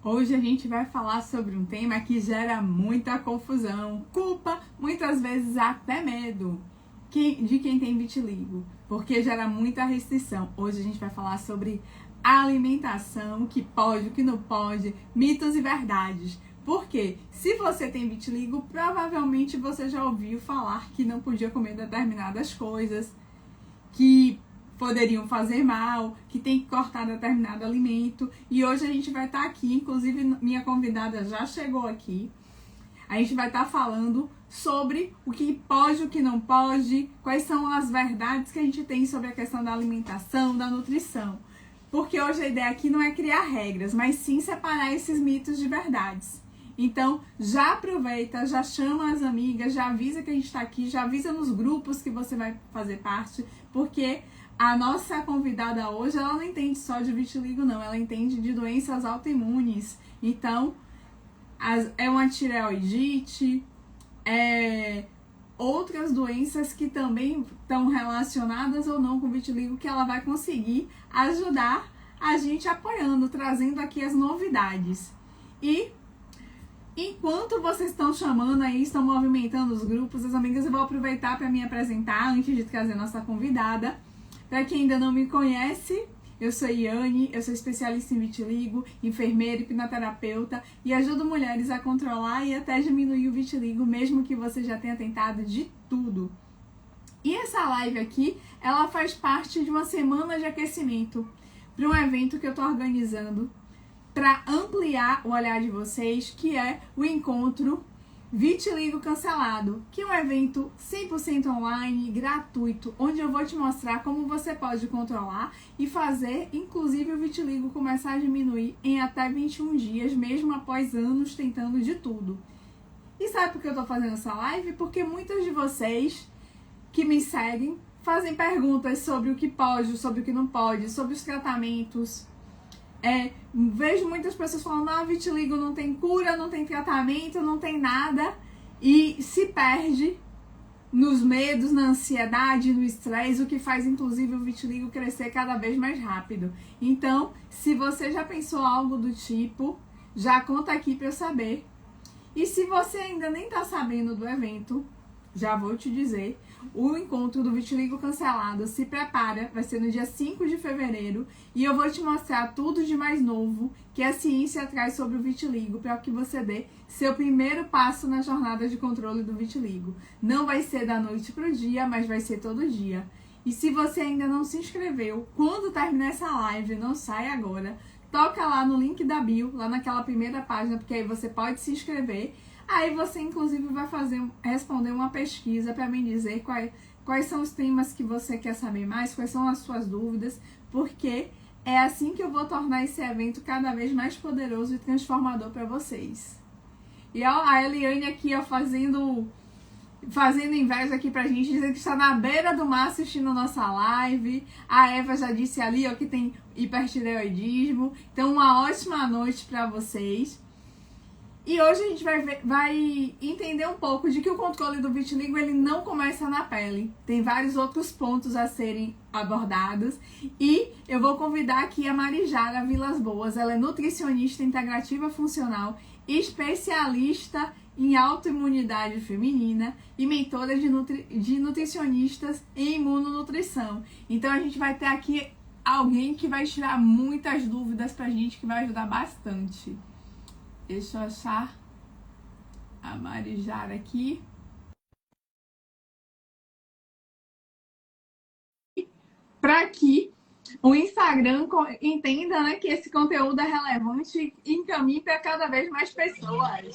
Hoje a gente vai falar sobre um tema que gera muita confusão, culpa, muitas vezes até medo de quem tem vitiligo, porque gera muita restrição. Hoje a gente vai falar sobre alimentação, o que pode, o que não pode, mitos e verdades. Porque se você tem vitiligo, provavelmente você já ouviu falar que não podia comer determinadas coisas, que poderiam fazer mal, que tem que cortar determinado alimento. E hoje a gente vai estar aqui, inclusive minha convidada já chegou aqui. A gente vai estar falando sobre o que pode, o que não pode, quais são as verdades que a gente tem sobre a questão da alimentação, da nutrição. Porque hoje a ideia aqui não é criar regras, mas sim separar esses mitos de verdades. Então, já aproveita, já chama as amigas, já avisa que a gente está aqui, já avisa nos grupos que você vai fazer parte, porque a nossa convidada hoje, ela não entende só de vitiligo, não. Ela entende de doenças autoimunes. Então, é uma tireoidite, outras doenças que também estão relacionadas ou não com vitiligo, que ela vai conseguir ajudar a gente apoiando, trazendo aqui as novidades. E enquanto vocês estão chamando aí, estão movimentando os grupos, as amigas, eu vou aproveitar para me apresentar antes de trazer nossa convidada. Para quem ainda não me conhece, eu sou Iane, eu sou especialista em vitiligo, enfermeira, hipnoterapeuta e ajudo mulheres a controlar e até diminuir o vitiligo, mesmo que você já tenha tentado de tudo. E essa live aqui, ela faz parte de uma semana de aquecimento para um evento que eu estou organizando para ampliar o olhar de vocês, que é o encontro Vitiligo Cancelado, que é um evento 100% online, gratuito, onde eu vou te mostrar como você pode controlar e fazer, inclusive, o vitiligo começar a diminuir em até 21 dias, mesmo após anos tentando de tudo. E sabe por que eu tô fazendo essa live? Porque muitos de vocês que me seguem fazem perguntas sobre o que pode, sobre o que não pode, sobre os tratamentos. Vejo muitas pessoas falando, vitiligo não tem cura, não tem tratamento, não tem nada, e se perde nos medos, na ansiedade, no estresse, o que faz inclusive o vitiligo crescer cada vez mais rápido. Então, se você já pensou algo do tipo, já conta aqui para eu saber. E se você ainda nem tá sabendo do evento, já vou te dizer, o encontro do Vitiligo Cancelado se prepara, vai ser no dia 5 de fevereiro e eu vou te mostrar tudo de mais novo que a ciência traz sobre o vitiligo para que você dê seu primeiro passo na jornada de controle do vitiligo. Não vai ser da noite pro dia, mas vai ser todo dia. E se você ainda não se inscreveu, quando terminar essa live, não sai agora, toca lá no link da bio, lá naquela primeira página, porque aí você pode se inscrever. Aí você, inclusive, vai responder uma pesquisa para me dizer quais são os temas que você quer saber mais, quais são as suas dúvidas, porque é assim que eu vou tornar esse evento cada vez mais poderoso e transformador para vocês. E ó, a Eliane aqui, ó, fazendo inveja aqui pra gente, dizendo que está na beira do mar assistindo nossa live. A Eva já disse ali, ó, que tem hipertireoidismo. Então, uma ótima noite para vocês. E hoje a gente vai entender um pouco de que o controle do vitiligo ele não começa na pele. Tem vários outros pontos a serem abordados. E eu vou convidar aqui a Marijara Vilas Boas. Ela é nutricionista integrativa funcional, especialista em autoimunidade feminina e mentora de nutricionistas em imunonutrição. Então a gente vai ter aqui alguém que vai tirar muitas dúvidas pra gente, que vai ajudar bastante. Deixa eu achar a Marijara aqui. Para que o Instagram entenda, né, que esse conteúdo é relevante e encaminhe para cada vez mais pessoas.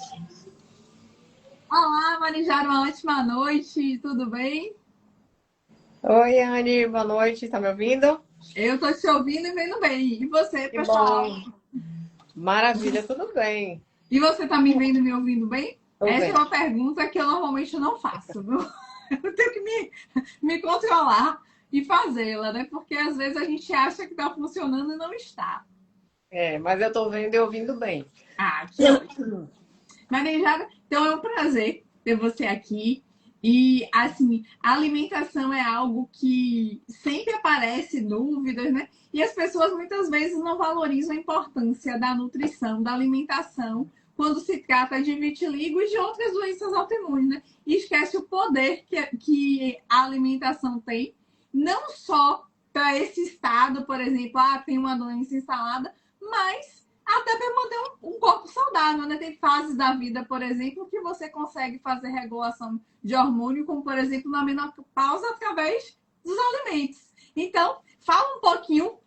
Olá, Marijara, uma ótima noite, tudo bem? Oi, Anne, boa noite, tá me ouvindo? Eu tô te ouvindo e vendo bem. E você, Que pessoal? bom, maravilha, tudo bem. E você tá me vendo e me ouvindo bem? Tô Essa bem. é uma pergunta que eu normalmente não faço, viu? Eu tenho que me controlar e fazê-la, né? Porque às vezes a gente acha que tá funcionando e não está. Mas eu tô vendo e ouvindo bem. Ah, que ótimo. Marijara, então é um prazer ter você aqui. E, assim, a alimentação é algo que sempre aparece dúvidas, né? E as pessoas muitas vezes não valorizam a importância da nutrição, da alimentação, quando se trata de vitiligo e de outras doenças autoimunes, né? E esquece o poder que a alimentação tem, não só para esse estado, por exemplo, tem uma doença instalada, mas até para manter um corpo saudável, né? Tem fases da vida, por exemplo, que você consegue fazer regulação de hormônio, como por exemplo na menopausa, através dos alimentos. Então, fala um pouquinho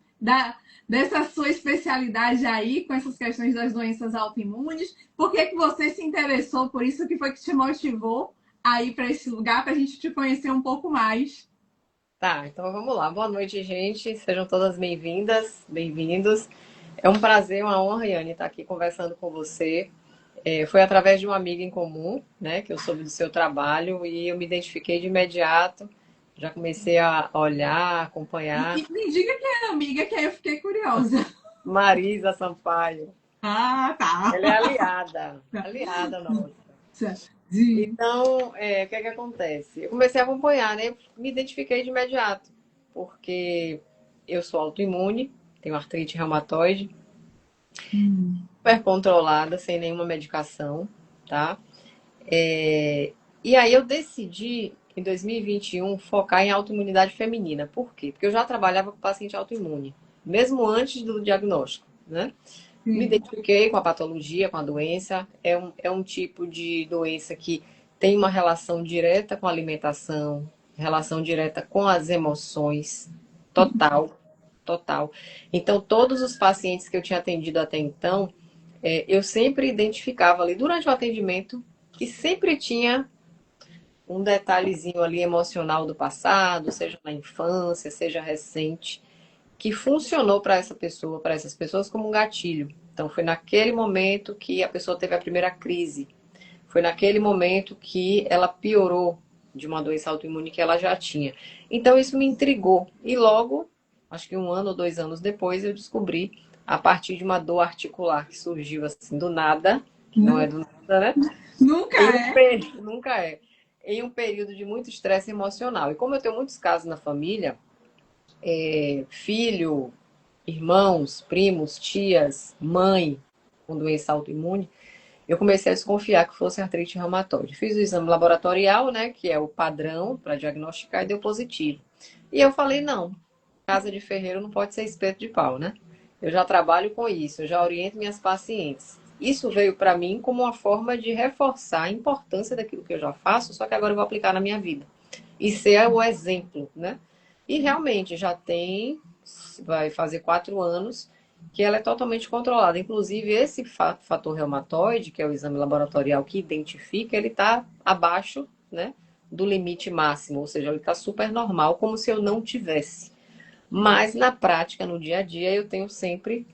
dessa sua especialidade aí, com essas questões das doenças autoimunes. Por que, que você se interessou por isso? O que foi que te motivou a ir para esse lugar, para a gente te conhecer um pouco mais? Tá, então vamos lá. Boa noite, gente. Sejam todas bem-vindas, bem-vindos. É um prazer, uma honra, Yane, estar aqui conversando com você. Foi através de uma amiga em comum, né, que eu soube do seu trabalho e eu me identifiquei de imediato. Já comecei a olhar, acompanhar. Me diga que é amiga, que aí eu fiquei curiosa. Marisa Sampaio. Ah, tá. Ela é aliada nossa. De... Então, o que é que acontece? Eu comecei a acompanhar, né? Me identifiquei de imediato, porque eu sou autoimune, tenho artrite reumatoide, super controlada, sem nenhuma medicação, tá? E aí eu decidi, em 2021, focar em autoimunidade feminina. Por quê? Porque eu já trabalhava com paciente autoimune, mesmo antes do diagnóstico, né? Me Sim. identifiquei com a patologia, com a doença. É um tipo de doença que tem uma relação direta com a alimentação, relação direta com as emoções, total, total. Então, todos os pacientes que eu tinha atendido até então, eu sempre identificava ali durante o atendimento que sempre tinha um detalhezinho ali emocional do passado, seja na infância, seja recente, que funcionou para essa pessoa, para essas pessoas como um gatilho. Então foi naquele momento que a pessoa teve a primeira crise. Foi naquele momento que ela piorou de uma doença autoimune que ela já tinha. Então isso me intrigou. E logo, acho que 1 ano ou 2 anos depois, eu descobri a partir de uma dor articular que surgiu assim do nada, que não é do nada, né? Nunca é. Nunca é. Em um período de muito estresse emocional. E como eu tenho muitos casos na família, filho, irmãos, primos, tias, mãe com doença autoimune, eu comecei a desconfiar que fosse artrite reumatoide. Fiz o exame laboratorial, né, que é o padrão para diagnosticar, e deu positivo. E eu falei, não, casa de ferreiro não pode ser espeto de pau, né? Eu já trabalho com isso, eu já oriento minhas pacientes. Isso veio para mim como uma forma de reforçar a importância daquilo que eu já faço, só que agora eu vou aplicar na minha vida. E ser o exemplo, né? E realmente já tem, vai fazer 4 anos que ela é totalmente controlada. Inclusive, esse fator reumatoide, que é o exame laboratorial que identifica, ele está abaixo, né, do limite máximo, ou seja, ele está super normal, como se eu não tivesse. Mas na prática, no dia a dia, eu tenho sempre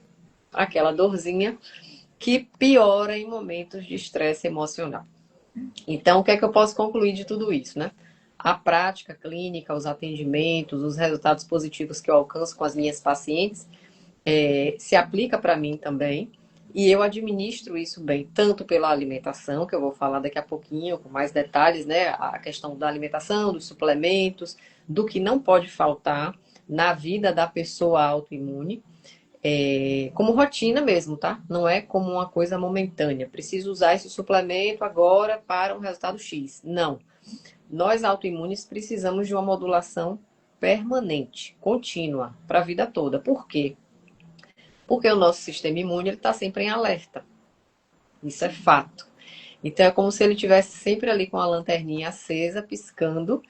aquela dorzinha que piora em momentos de estresse emocional. Então, o que é que eu posso concluir de tudo isso, né? A prática clínica, os atendimentos, os resultados positivos que eu alcanço com as minhas pacientes se aplica para mim também. E eu administro isso bem, tanto pela alimentação, que eu vou falar daqui a pouquinho, com mais detalhes, né? A questão da alimentação, dos suplementos, do que não pode faltar na vida da pessoa autoimune, como rotina mesmo, tá? Não é como uma coisa momentânea. Preciso usar esse suplemento agora para um resultado X. Não. Nós autoimunes precisamos de uma modulação permanente, contínua, para a vida toda. Por quê? Porque o nosso sistema imune está sempre em alerta. Isso é fato. Então é como se ele estivesse sempre ali com a lanterninha acesa, piscando,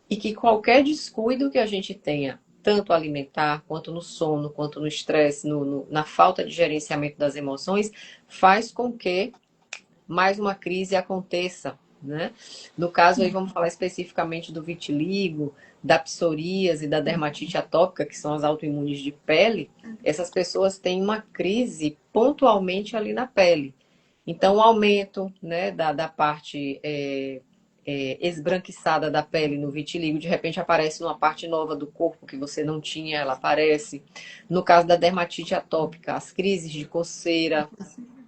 e que qualquer descuido que a gente tenha, tanto alimentar, quanto no sono, quanto no estresse, na falta de gerenciamento das emoções, faz com que mais uma crise aconteça, né? No caso aí vamos falar especificamente do vitiligo, da psoríase e da dermatite atópica, que são as autoimunes de pele. Essas pessoas têm uma crise pontualmente ali na pele. Então, o aumento, né, da parte esbranquiçada da pele no vitiligo, de repente aparece numa parte nova do corpo que você não tinha, ela aparece. No caso da dermatite atópica, as crises de coceira,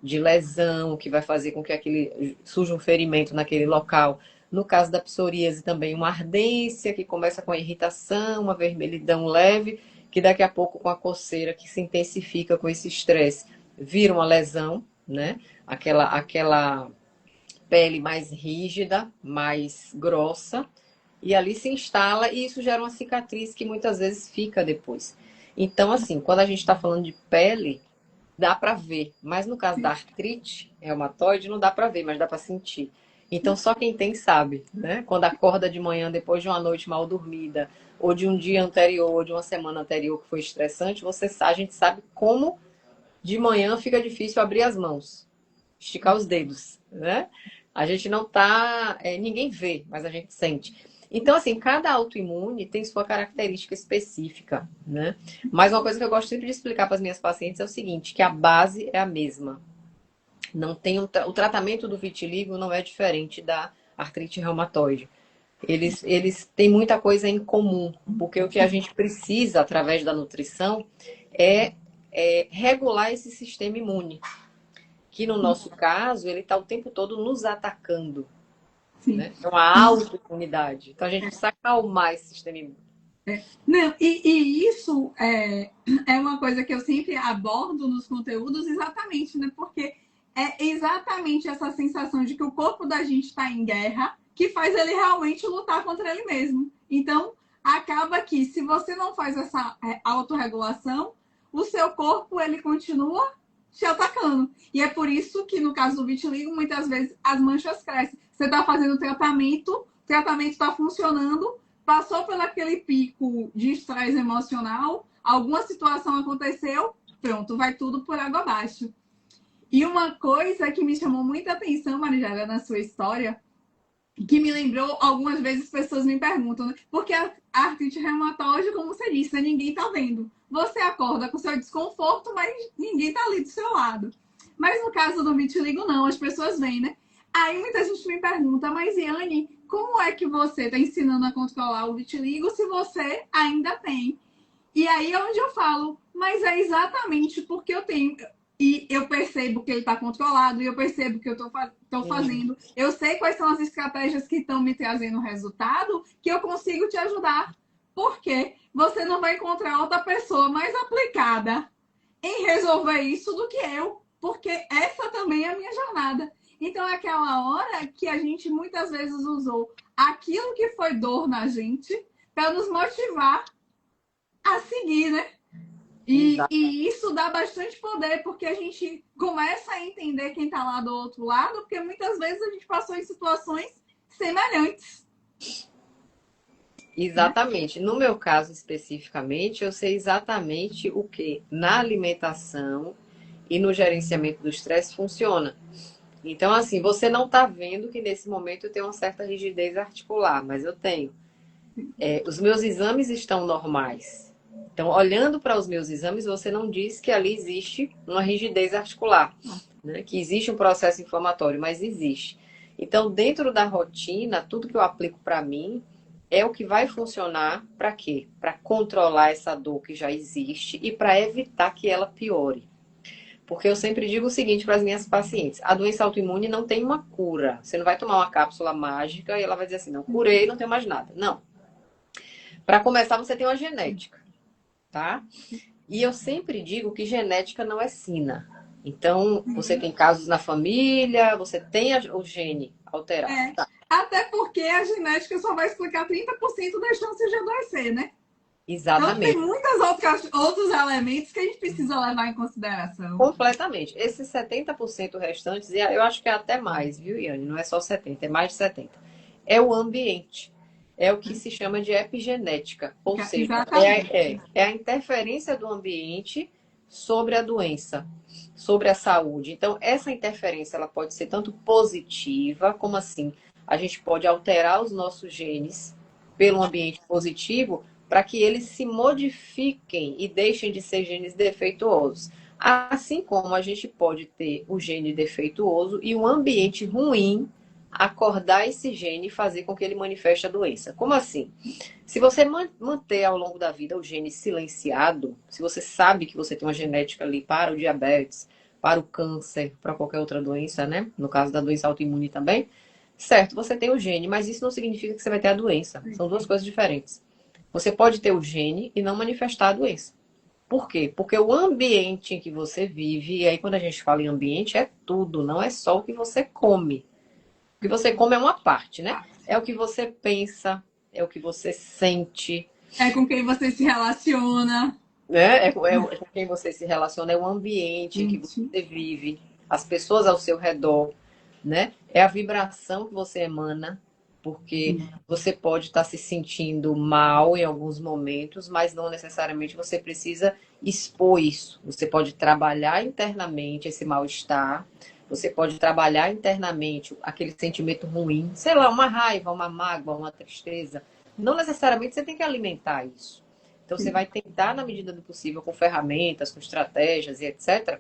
de lesão, que vai fazer com que aquele surja um ferimento naquele local, No caso da psoríase também uma ardência que começa com a irritação, uma vermelhidão leve, que daqui a pouco com a coceira que se intensifica com esse estresse, vira uma lesão, né? Aquela pele mais rígida, mais grossa, e ali se instala e isso gera uma cicatriz que muitas vezes fica depois. Então, assim, quando a gente está falando de pele, dá para ver, mas no caso da artrite reumatoide não dá para ver, mas dá para sentir. Então, só quem tem sabe, né? Quando acorda de manhã depois de uma noite mal dormida, ou de um dia anterior, ou de uma semana anterior que foi estressante, a gente sabe como de manhã fica difícil abrir as mãos, esticar os dedos, né? A gente não tá, ninguém vê, mas a gente sente. Então, assim, cada autoimune tem sua característica específica, né? Mas uma coisa que eu gosto sempre de explicar para as minhas pacientes é o seguinte, que a base é a mesma. Não tem o tratamento do vitiligo não é diferente da artrite reumatoide. Eles têm muita coisa em comum, porque o que a gente precisa, através da nutrição, é regular esse sistema imune, que no nosso caso, ele está o tempo todo nos atacando, Sim. né? É uma autoimunidade. Então a gente precisa acalmar esse sistema imune. Não, e isso é uma coisa que eu sempre abordo nos conteúdos, exatamente, né? Porque é exatamente essa sensação de que o corpo da gente está em guerra que faz ele realmente lutar contra ele mesmo. Então, acaba que se você não faz essa autorregulação, o seu corpo ele continua te atacando. E é por isso que no caso do vitiligo, muitas vezes as manchas crescem. Você está fazendo o tratamento está funcionando, passou por aquele pico de estresse emocional, alguma situação aconteceu, pronto, vai tudo por água abaixo. E uma coisa que me chamou muita atenção, Marijara, na sua história, que me lembrou, algumas vezes pessoas me perguntam, né? Porque a artrite reumatoide, como você disse, ninguém tá vendo. Você acorda com seu desconforto, mas ninguém tá ali do seu lado. Mas no caso do vitiligo, não, as pessoas veem, né? Aí muita gente me pergunta, mas Yane, como é que você está ensinando a controlar o vitiligo se você ainda tem? E aí é onde eu falo, mas é exatamente porque eu tenho. E eu percebo que ele está controlado, e eu percebo que eu estou fazendo. Eu sei quais são as estratégias que estão me trazendo resultado, que eu consigo te ajudar. Porque você não vai encontrar outra pessoa mais aplicada em resolver isso do que eu. Porque essa também é a minha jornada. Então, é aquela hora que a gente muitas vezes usou aquilo que foi dor na gente para nos motivar a seguir, né? E isso dá bastante poder, porque a gente começa a entender quem está lá do outro lado, porque muitas vezes a gente passou em situações semelhantes. Exatamente. No meu caso especificamente, eu sei exatamente o que na alimentação e no gerenciamento do estresse funciona. Então, assim, você não está vendo que nesse momento eu tenho uma certa rigidez articular, mas eu tenho. Os meus exames estão normais. Então, olhando para os meus exames, você não diz que ali existe uma rigidez articular, né? Que existe um processo inflamatório, mas existe. Então, dentro da rotina, tudo que eu aplico para mim é o que vai funcionar para quê? Para controlar essa dor que já existe e para evitar que ela piore. Porque eu sempre digo o seguinte para as minhas pacientes: a doença autoimune não tem uma cura. Você não vai tomar uma cápsula mágica e ela vai dizer assim, não, curei, não tenho mais nada. Não. Para começar, você tem uma genética, tá? E eu sempre digo que genética não é sina. Então, você tem casos na família, você tem o gene alterado. Tá? Até porque a genética só vai explicar 30% das chances de adoecer, né? Então, tem Exatamente. muitos outros elementos que a gente precisa levar em consideração. Completamente. Esses 70% restantes, e eu acho que é até mais, viu, Iane? Não é só 70, é mais de 70. É o ambiente. É o que se chama de epigenética. Ou seja, é a interferência do ambiente sobre a doença, sobre a saúde. Então, essa interferência ela pode ser tanto positiva, como assim, a gente pode alterar os nossos genes pelo ambiente positivo para que eles se modifiquem e deixem de ser genes defeituosos. Assim como a gente pode ter o gene defeituoso e um ambiente ruim acordar esse gene e fazer com que ele manifeste a doença. Como assim? Se você manter ao longo da vida o gene silenciado, se você sabe que você tem uma genética ali para o diabetes, para o câncer, para qualquer outra doença, né? No caso da doença autoimune também, Certo, você tem o gene, mas isso não significa que você vai ter a doença. São duas coisas diferentes. Você pode ter o gene e não manifestar a doença. Por quê? Porque o ambiente em que você vive, e aí quando a gente fala em ambiente, é tudo, não é só o que você come. O que você come é uma parte, né? É o que você pensa, é o que você sente, É com quem você se relaciona. né? É com quem você se relaciona, é o ambiente em que Gente, você vive, as pessoas ao seu redor, né? É a vibração que você emana, porque você pode estar se sentindo mal em alguns momentos, mas não necessariamente você precisa expor isso. Você pode trabalhar internamente esse mal-estar, você pode trabalhar internamente aquele sentimento ruim, sei lá, uma raiva, uma mágoa, uma tristeza. Não necessariamente você tem que alimentar isso. Então, você vai tentar, na medida do possível, com ferramentas, com estratégias e etc.,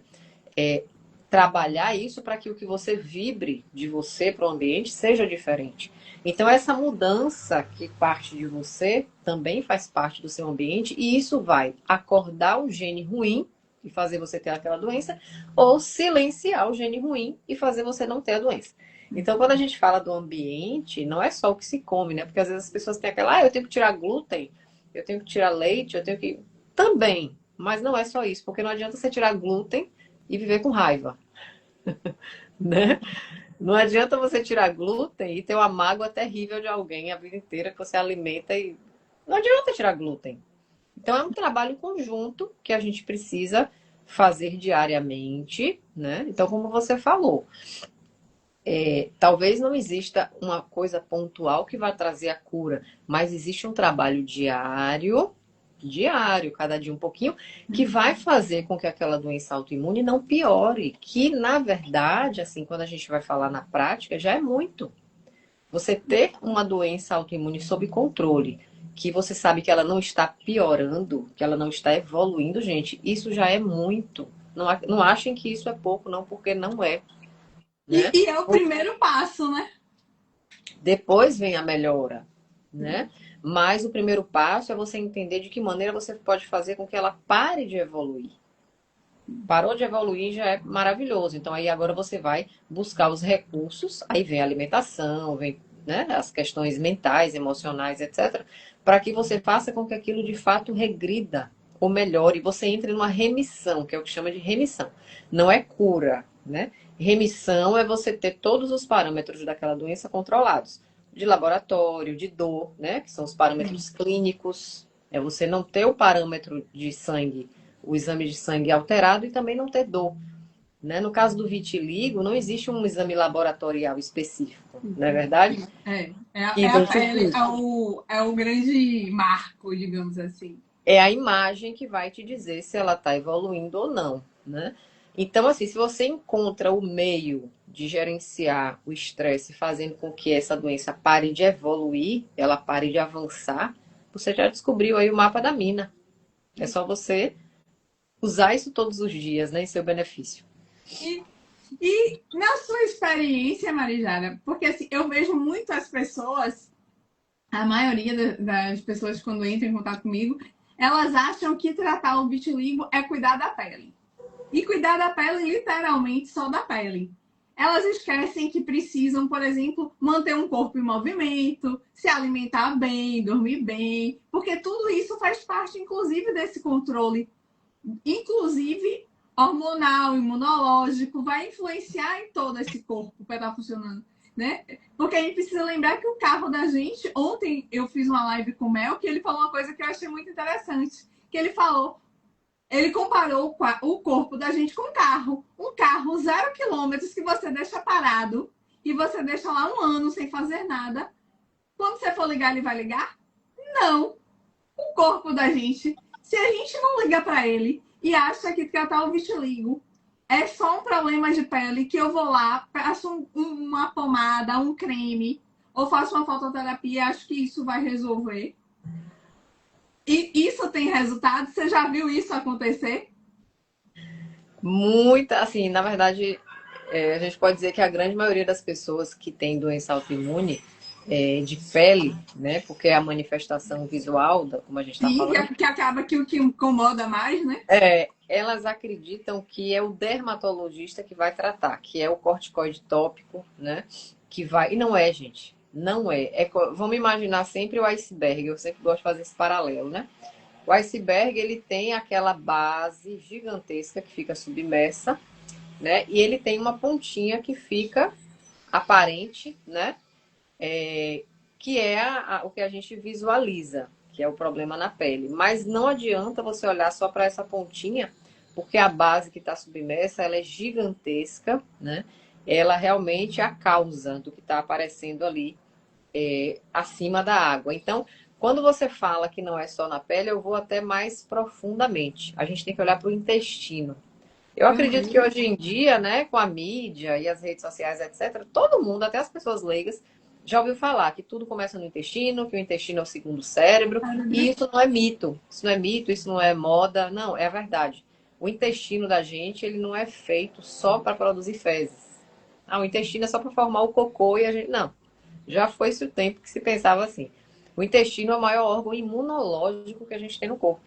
trabalhar isso para que o que você vibre de você para o ambiente seja diferente. Então, essa mudança que parte de você também faz parte do seu ambiente, e isso vai acordar o gene ruim e fazer você ter aquela doença, ou silenciar o gene ruim e fazer você não ter a doença. Então, quando a gente fala do ambiente, não é só o que se come, né? Porque às vezes as pessoas têm aquela, eu tenho que tirar glúten, eu tenho que tirar leite, eu tenho que. Também, mas não é só isso, porque não adianta você tirar glúten e viver com raiva, né? Não adianta você tirar glúten e ter uma mágoa terrível de alguém a vida inteira que você alimenta e. Não adianta tirar glúten. Então é um trabalho em conjunto que a gente precisa fazer diariamente, né? Então, como você falou, talvez não exista uma coisa pontual que vai trazer a cura, mas existe um trabalho diário, cada dia um pouquinho, que vai fazer com que aquela doença autoimune não piore, que na verdade, assim, quando a gente vai falar na prática, já é muito. Você ter uma doença autoimune sob controle, que você sabe que ela não está piorando, que ela não está evoluindo, gente, isso já é muito. Não achem que isso é pouco, não, porque não é, né? e é o primeiro passo, né? Depois vem a melhora, né? Mas o primeiro passo é você entender de que maneira você pode fazer com que ela pare de evoluir. Parou de evoluir já é maravilhoso. Então aí agora você vai buscar os recursos, aí vem a alimentação, vem, né, as questões mentais, emocionais, etc, para que você faça com que aquilo de fato regrida ou melhore, e você entre numa remissão, que é o que chama de remissão. Não é cura, né? Remissão é você ter todos os parâmetros daquela doença controlados, de laboratório, de dor, né, que são os parâmetros clínicos. É você não ter o parâmetro de sangue, o exame de sangue alterado, e também não ter dor, né? No caso do vitiligo, não existe um exame laboratorial específico, não é verdade? Que É a pele, identifique. é o grande marco, digamos assim. É a imagem que vai te dizer se ela está evoluindo ou não, né? Então, assim, se você encontra o meio de gerenciar o estresse, fazendo com que essa doença pare de evoluir, ela pare de avançar, você já descobriu aí o mapa da mina. É só você usar isso todos os dias, né, em seu benefício. E, e na sua experiência, Marijara, porque assim, eu vejo muito as pessoas, a maioria das pessoas quando entram em contato comigo, elas acham que tratar o vitiligo é cuidar da pele. E cuidar da pele, literalmente, só da pele. Elas esquecem que precisam, por exemplo, manter um corpo em movimento, se alimentar bem, dormir bem, porque tudo isso faz parte, inclusive, desse controle, inclusive hormonal, imunológico, vai influenciar em todo esse corpo para estar funcionando, né? Porque a gente precisa lembrar que o carro da gente, ontem eu fiz uma live com o Mel, que ele falou uma coisa que eu achei muito interessante, que ele falou, ele comparou o corpo da gente com um carro. Um carro 0 km que você deixa parado e você deixa lá um ano sem fazer nada. Quando você for ligar, ele vai ligar? Não. O corpo da gente, se a gente não liga para ele e acha que tratar o vitiligo é só um problema de pele, que eu vou lá, passo uma pomada, um creme, ou faço uma fototerapia e acho que isso vai resolver. E isso tem resultado? Você já viu isso acontecer? Muita, assim, na verdade, a gente pode dizer que a grande maioria das pessoas que têm doença autoimune de pele, né, porque é a manifestação visual, como a gente está Sim, falando, que acaba que o que incomoda mais, né? elas acreditam que é o dermatologista que vai tratar, que é o corticoide tópico, né, que vai. E não é, gente. Não é. Vamos imaginar sempre o iceberg. Eu sempre gosto de fazer esse paralelo, né? O iceberg, ele tem aquela base gigantesca que fica submersa, né? E ele tem uma pontinha que fica aparente, né? Que é o que a gente visualiza, que é o problema na pele. Mas não adianta você olhar só para essa pontinha, porque a base que está submersa, ela é gigantesca, né? Ela realmente é a causa do que está aparecendo ali acima da água. Então, quando você fala que não é só na pele, eu vou até mais profundamente. A gente tem que olhar para o intestino. Eu acredito que hoje em dia, né, com a mídia e as redes sociais, etc., todo mundo, até as pessoas leigas, já ouviu falar que tudo começa no intestino, que o intestino é o segundo cérebro, e isso não é mito. Isso não é mito, isso não é moda, não, é a verdade. O intestino da gente, ele não é feito só para produzir fezes. Ah, o intestino é só para formar o cocô e a gente. Não. Já foi-se o tempo que se pensava assim. O intestino é o maior órgão imunológico que a gente tem no corpo.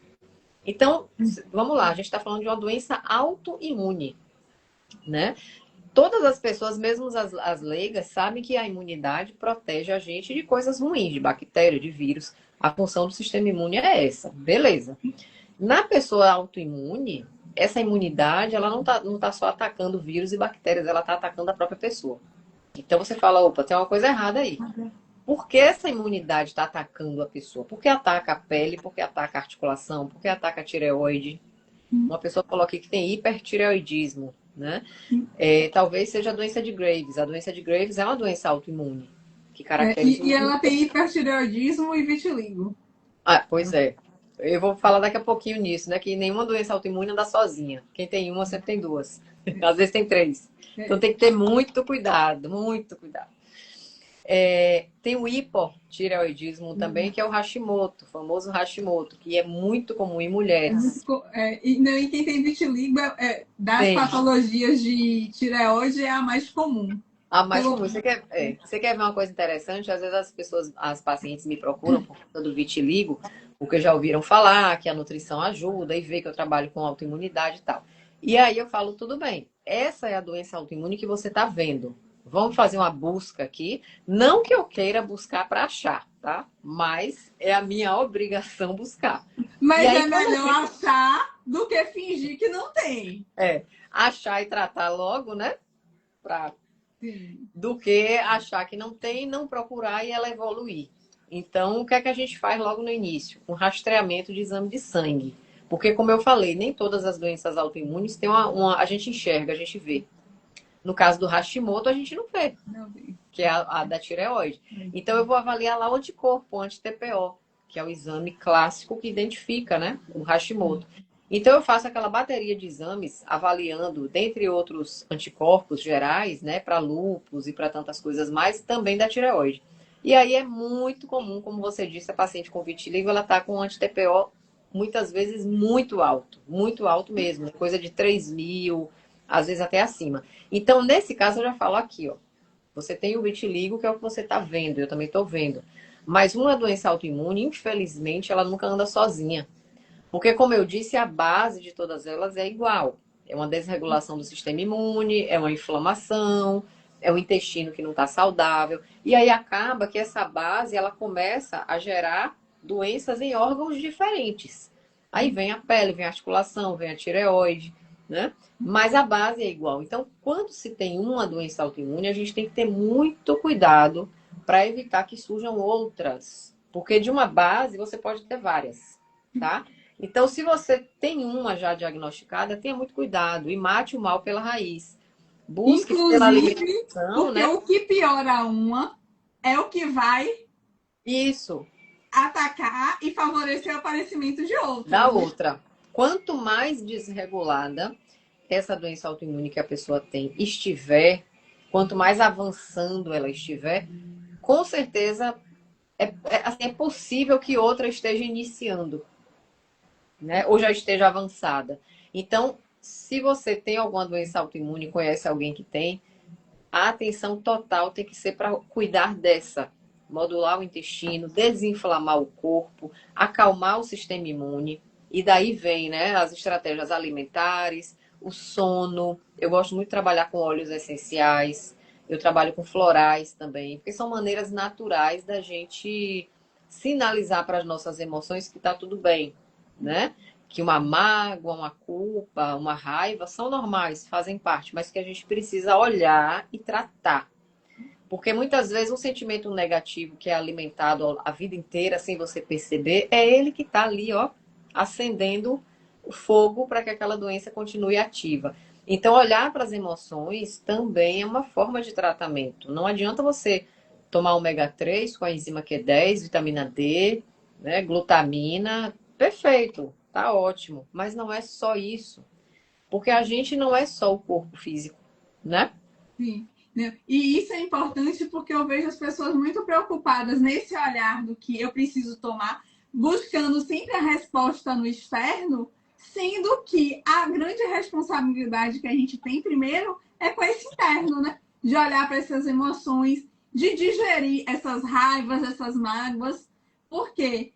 Então, vamos lá, a gente está falando de uma doença autoimune, né? Todas as pessoas, mesmo as leigas, sabem que a imunidade protege a gente de coisas ruins, de bactéria, de vírus. A função do sistema imune é essa, beleza. Na pessoa autoimune, essa imunidade, ela não tá só atacando vírus e bactérias, ela está atacando a própria pessoa. Então você fala, opa, tem uma coisa errada aí. Por que essa imunidade está atacando a pessoa? Por que ataca a pele? Por que ataca a articulação? Por que ataca a tireoide? Uma pessoa falou aqui que tem hipertireoidismo, né? Talvez seja a doença de Graves. A doença de Graves é uma doença autoimune, que caracteriza... E ela tem hipertireoidismo e vitiligo. Ah, pois é. Eu vou falar daqui a pouquinho nisso, né? Que nenhuma doença autoimune anda sozinha. Quem tem uma sempre tem duas. Às vezes tem três. Então tem que ter muito cuidado, muito cuidado. Tem o hipotireoidismo também, que é o Hashimoto, o famoso Hashimoto, que é muito comum em mulheres. E quem tem vitiligo, das patologias de tireoide, é a mais comum. A mais comum. Você quer ver uma coisa interessante? Às vezes as pacientes me procuram por conta do vitiligo, porque já ouviram falar que a nutrição ajuda e vê que eu trabalho com autoimunidade e tal. E aí eu falo, tudo bem, essa é a doença autoimune que você está vendo. Vamos fazer uma busca aqui. Não que eu queira buscar para achar, tá? Mas é a minha obrigação buscar. Mas aí, é melhor achar do que fingir que não tem. Achar e tratar logo, né? Do que achar que não tem, não procurar e ela evoluir. Então, o que é que a gente faz logo no início? Um rastreamento de exame de sangue. Porque, como eu falei, nem todas as doenças autoimunes têm a gente enxerga, a gente vê. No caso do Hashimoto, a gente não vê, que é a da tireoide. Então, eu vou avaliar lá o anticorpo, o anti-TPO, que é o exame clássico que identifica, né, o Hashimoto. Então, eu faço aquela bateria de exames avaliando, dentre outros anticorpos gerais, né, para lúpus e para tantas coisas mais, também da tireoide. E aí é muito comum, como você disse, a paciente com vitiligo, ela está com um anti-TPO muitas vezes muito alto mesmo, coisa de 3.000, às vezes até acima. Então, nesse caso, eu já falo aqui, ó. Você tem o vitiligo, que é o que você está vendo, eu também estou vendo. Mas uma doença autoimune, infelizmente, ela nunca anda sozinha. Porque, como eu disse, a base de todas elas é igual. É uma desregulação do sistema imune, é uma inflamação, é o intestino que não está saudável. E aí acaba que essa base, ela começa a gerar doenças em órgãos diferentes. Aí vem a pele, vem a articulação, vem a tireoide, né? Mas a base é igual. Então, quando se tem uma doença autoimune, a gente tem que ter muito cuidado para evitar que surjam outras. Porque de uma base você pode ter várias, tá? Então, se você tem uma já diagnosticada, tenha muito cuidado e mate o mal pela raiz. Busque pela alimentação, porque o que piora uma é o que vai atacar e favorecer o aparecimento de outra. Da outra. Quanto mais desregulada essa doença autoimune que a pessoa tem estiver, quanto mais avançando ela estiver, com certeza é possível que outra esteja iniciando, né? Ou já esteja avançada. Então, se você tem alguma doença autoimune e conhece alguém que tem, a atenção total tem que ser para cuidar dessa. Modular o intestino, desinflamar o corpo, acalmar o sistema imune. E daí vem, né, as estratégias alimentares, o sono. Eu gosto muito de trabalhar com óleos essenciais. Eu trabalho com florais também, porque são maneiras naturais da gente sinalizar para as nossas emoções que está tudo bem, né? Que uma mágoa, uma culpa, uma raiva são normais, fazem parte, mas que a gente precisa olhar e tratar. Porque muitas vezes um sentimento negativo que é alimentado a vida inteira sem você perceber, é ele que está ali, ó, acendendo o fogo para que aquela doença continue ativa. Então, olhar para as emoções também é uma forma de tratamento. Não adianta você tomar ômega 3 com a enzima Q10, vitamina D, né, glutamina, perfeito, tá ótimo. Mas não é só isso. Porque a gente não é só o corpo físico, né? Sim, né? E isso é importante porque eu vejo as pessoas muito preocupadas nesse olhar do que eu preciso tomar, buscando sempre a resposta no externo, sendo que a grande responsabilidade que a gente tem primeiro é com esse interno, né? De olhar para essas emoções, de digerir essas raivas, essas mágoas, porque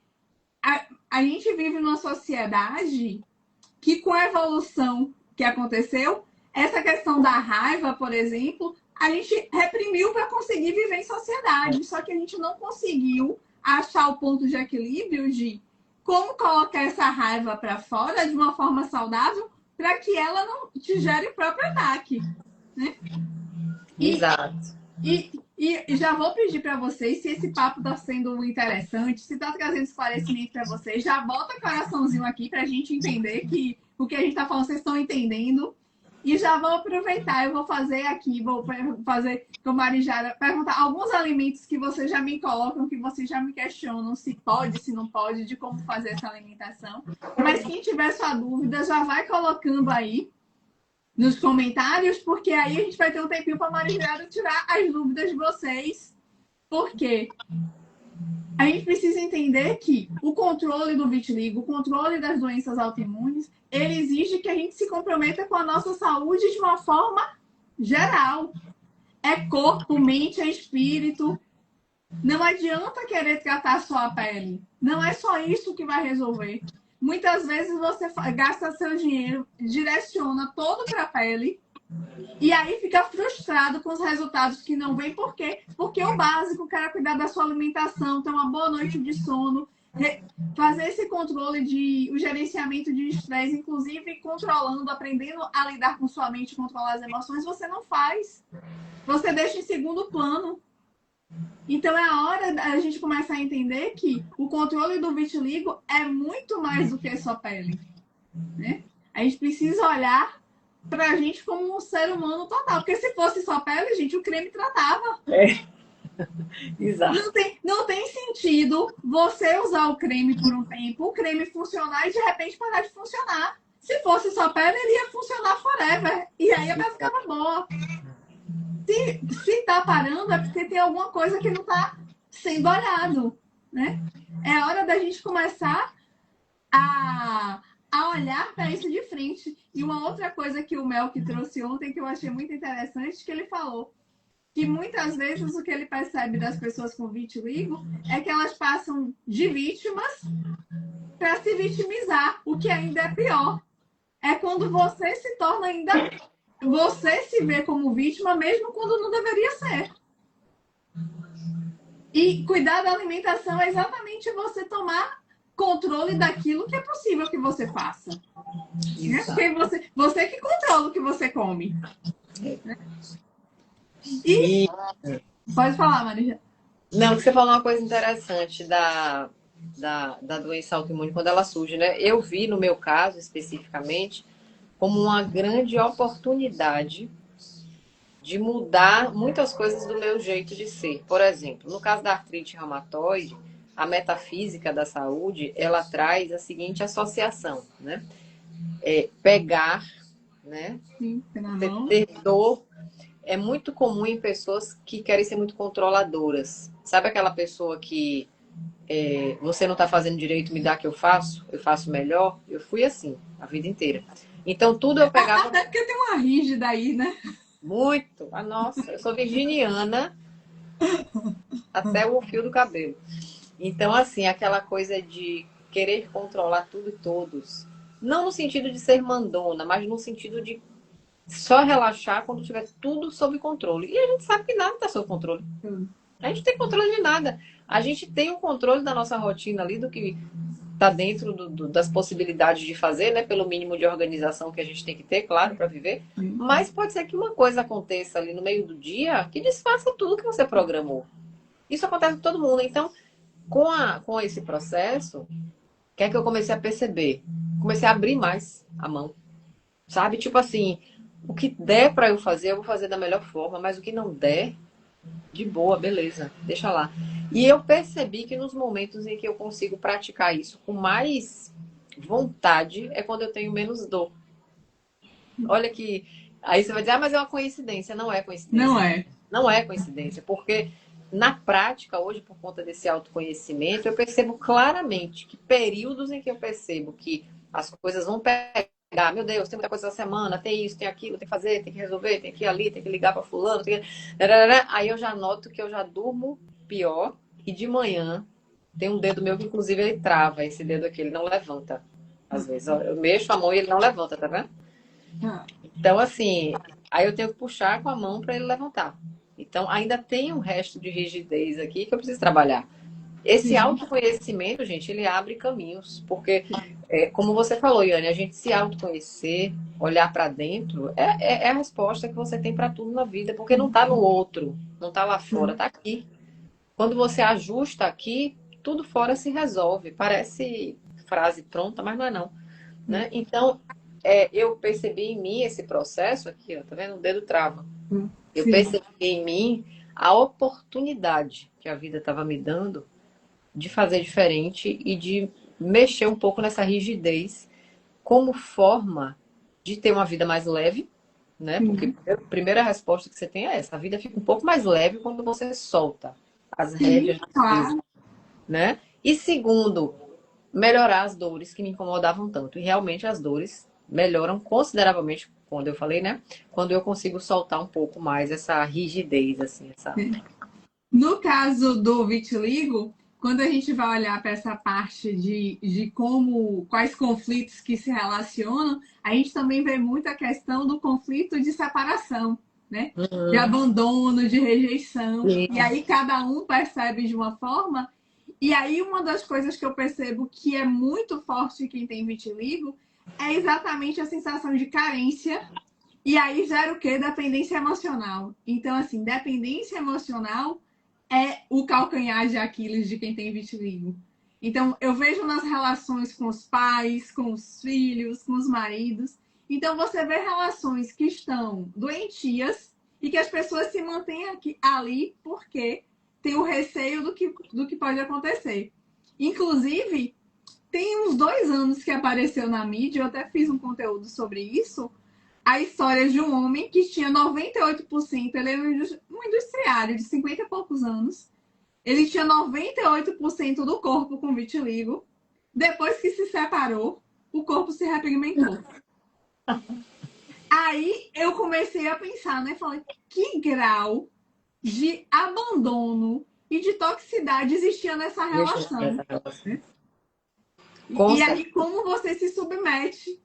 a gente vive numa sociedade que com a evolução que aconteceu, essa questão da raiva, por exemplo, a gente reprimiu para conseguir viver em sociedade. Só que a gente não conseguiu achar o ponto de equilíbrio de como colocar essa raiva para fora de uma forma saudável para que ela não te gere o próprio ataque. Né? Exato. E já vou pedir para vocês, se esse papo está sendo interessante, se está trazendo esclarecimento para vocês, já bota coraçãozinho aqui para a gente entender que o que a gente está falando, vocês estão entendendo. E já vou aproveitar, eu vou fazer aqui, vou fazer com a Marijara, perguntar alguns alimentos que vocês já me colocam, que vocês já me questionam se pode, se não pode, de como fazer essa alimentação. Mas quem tiver sua dúvida, já vai colocando aí nos comentários, porque aí a gente vai ter um tempinho para a Marijara tirar as dúvidas de vocês. Por quê? A gente precisa entender que o controle do vitiligo, o controle das doenças autoimunes, ele exige que a gente se comprometa com a nossa saúde de uma forma geral. É corpo, mente, é espírito. Não adianta querer tratar só a pele. Não é só isso que vai resolver. Muitas vezes você gasta seu dinheiro, direciona todo para a pele, e aí fica frustrado com os resultados que não vem. Por quê? Porque o básico, o cara cuidar da sua alimentação, ter uma boa noite de sono, fazer esse controle o gerenciamento de estresse, inclusive controlando, aprendendo a lidar com sua mente, controlar as emoções, você não faz. Você deixa em segundo plano. Então é a hora da gente começar a entender que o controle do vitiligo é muito mais do que só pele. Né? A gente precisa olhar pra gente como um ser humano total. Porque se fosse só pele, gente, o creme tratava. Exato. Não tem sentido você usar o creme por um tempo, o creme funcionar e de repente parar de funcionar. Se fosse só pele, ele ia funcionar forever. E aí a pele ficava boa. Se tá parando, é porque tem alguma coisa que não tá sendo olhado. Né? É hora da gente começar a olhar para isso de frente. E uma outra coisa que o Melk trouxe ontem, que eu achei muito interessante, que ele falou que muitas vezes o que ele percebe das pessoas com vitiligo é que elas passam de vítimas para se vitimizar, o que ainda é pior. É quando você se torna ainda... Você se vê como vítima mesmo quando não deveria ser. E cuidar da alimentação é exatamente você tomar controle daquilo que é possível que você faça. Né? Porque você que controla o que você come. Né? E pode falar, Marija. Não, você falou uma coisa interessante da doença autoimune quando ela surge, né? Eu vi, no meu caso especificamente, como uma grande oportunidade de mudar muitas coisas do meu jeito de ser. Por exemplo, no caso da artrite reumatoide, a metafísica da saúde, ela traz a seguinte associação, né? Pegar, né? Sim, ter dor é muito comum em pessoas que querem ser muito controladoras. Sabe aquela pessoa que você não está fazendo direito, me dá que eu faço melhor? Eu fui assim a vida inteira. Então tudo eu pegava... Até porque tem uma rígida aí, né? Muito. Nossa, eu sou virginiana até o fio do cabelo. Então, assim, aquela coisa de querer controlar tudo e todos. Não no sentido de ser mandona, mas no sentido de só relaxar quando tiver tudo sob controle. E a gente sabe que nada está sob controle. A gente não tem controle de nada. A gente tem o controle da nossa rotina ali, do que está dentro das possibilidades de fazer, né? Pelo mínimo de organização que a gente tem que ter, claro, para viver. Mas pode ser que uma coisa aconteça ali no meio do dia que desfaça tudo que você programou. Isso acontece com todo mundo. Então, com esse processo, o que é que eu comecei a perceber? Comecei a abrir mais a mão. Sabe? Tipo assim, o que der para eu fazer, eu vou fazer da melhor forma, mas o que não der, de boa, beleza, deixa lá. E eu percebi que nos momentos em que eu consigo praticar isso com mais vontade é quando eu tenho menos dor. Olha que. Aí você vai dizer, ah, mas é uma coincidência. Não é coincidência. Não é. Não é coincidência, porque na prática, hoje, por conta desse autoconhecimento, eu percebo claramente que períodos em que eu percebo que as coisas vão pegar, meu Deus, tem muita coisa essa semana, tem isso, tem aquilo, tem que fazer, tem que resolver, tem que ir ali, tem que ligar para fulano, tem que... Aí eu já noto que eu já durmo pior e de manhã tem um dedo meu que inclusive ele trava, esse dedo aqui, ele não levanta. Às vezes eu mexo a mão e ele não levanta, tá vendo? Então assim, aí eu tenho que puxar com a mão para ele levantar. Então ainda tem um resto de rigidez aqui que eu preciso trabalhar. Esse autoconhecimento, gente, ele abre caminhos, porque, como você falou, Iane, a gente se autoconhecer, olhar para dentro, é a resposta que você tem para tudo na vida, porque não está no outro, não está lá fora, está aqui. Quando você ajusta aqui, tudo fora se resolve. Parece frase pronta, mas não é não. Né? Então, eu percebi em mim esse processo aqui, ó, tá vendo? O dedo trava. Eu percebi em mim a oportunidade que a vida estava me dando de fazer diferente e de mexer um pouco nessa rigidez como forma de ter uma vida mais leve, né? Porque a primeira resposta que você tem é essa: a vida fica um pouco mais leve quando você solta as rédeas das coisas, né? E segundo, melhorar as dores que me incomodavam tanto. E realmente as dores melhoram consideravelmente, quando eu falei, né? Quando eu consigo soltar um pouco mais essa rigidez, assim, essa... No caso do vitiligo, quando a gente vai olhar para essa parte de como, quais conflitos que se relacionam, a gente também vê muito a questão do conflito de separação, né? De abandono, de rejeição. E aí cada um percebe de uma forma. E aí uma das coisas que eu percebo que é muito forte em quem tem vitiligo é exatamente a sensação de carência. E aí gera o quê? Dependência emocional. Então, assim, dependência emocional é o calcanhar de Aquiles de quem tem vitiligo. Então, eu vejo nas relações com os pais, com os filhos, com os maridos. Então, você vê relações que estão doentias e que as pessoas se mantêm aqui, ali porque tem o receio do que pode acontecer. Inclusive, tem uns 2 anos que apareceu na mídia, eu até fiz um conteúdo sobre isso, a história de um homem que tinha 98%, ele era um industriário de 50 e poucos anos. Ele tinha 98% do corpo com vitiligo. Depois que se separou, o corpo se repigmentou. Aí eu comecei a pensar, né? Falei, que grau de abandono e de toxicidade existia nessa relação? E aí, como você se submete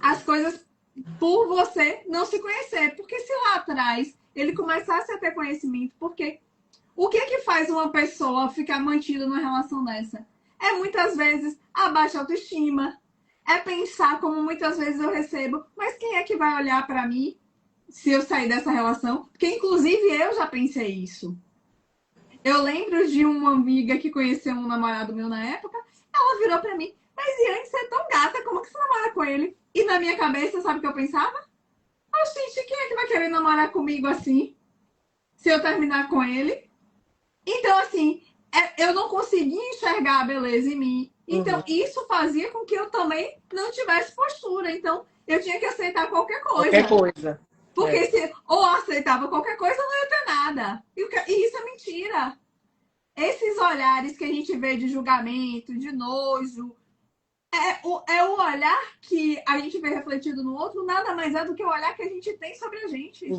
às coisas por você não se conhecer. Porque se lá atrás ele começasse a ter conhecimento, porque o que é que faz uma pessoa ficar mantida numa relação dessa? É muitas vezes a baixa autoestima, é pensar como muitas vezes eu recebo, mas quem é que vai olhar para mim se eu sair dessa relação? Porque inclusive eu já pensei isso. Eu lembro de uma amiga que conheceu um namorado meu na época, ela virou para mim, mas Iane, você é tão gata, como que você namora com ele? E na minha cabeça, sabe o que eu pensava? Ah, gente, quem é que vai querer namorar comigo assim? Se eu terminar com ele? Então, assim, eu não conseguia enxergar a beleza em mim. Então, isso fazia com que eu também não tivesse postura. Então, eu tinha que aceitar qualquer coisa. Qualquer coisa. Porque se ou aceitava qualquer coisa, não ia ter nada. E isso é mentira. Esses olhares que a gente vê de julgamento, de nojo, é o olhar que a gente vê refletido no outro, nada mais é do que o olhar que a gente tem sobre a gente.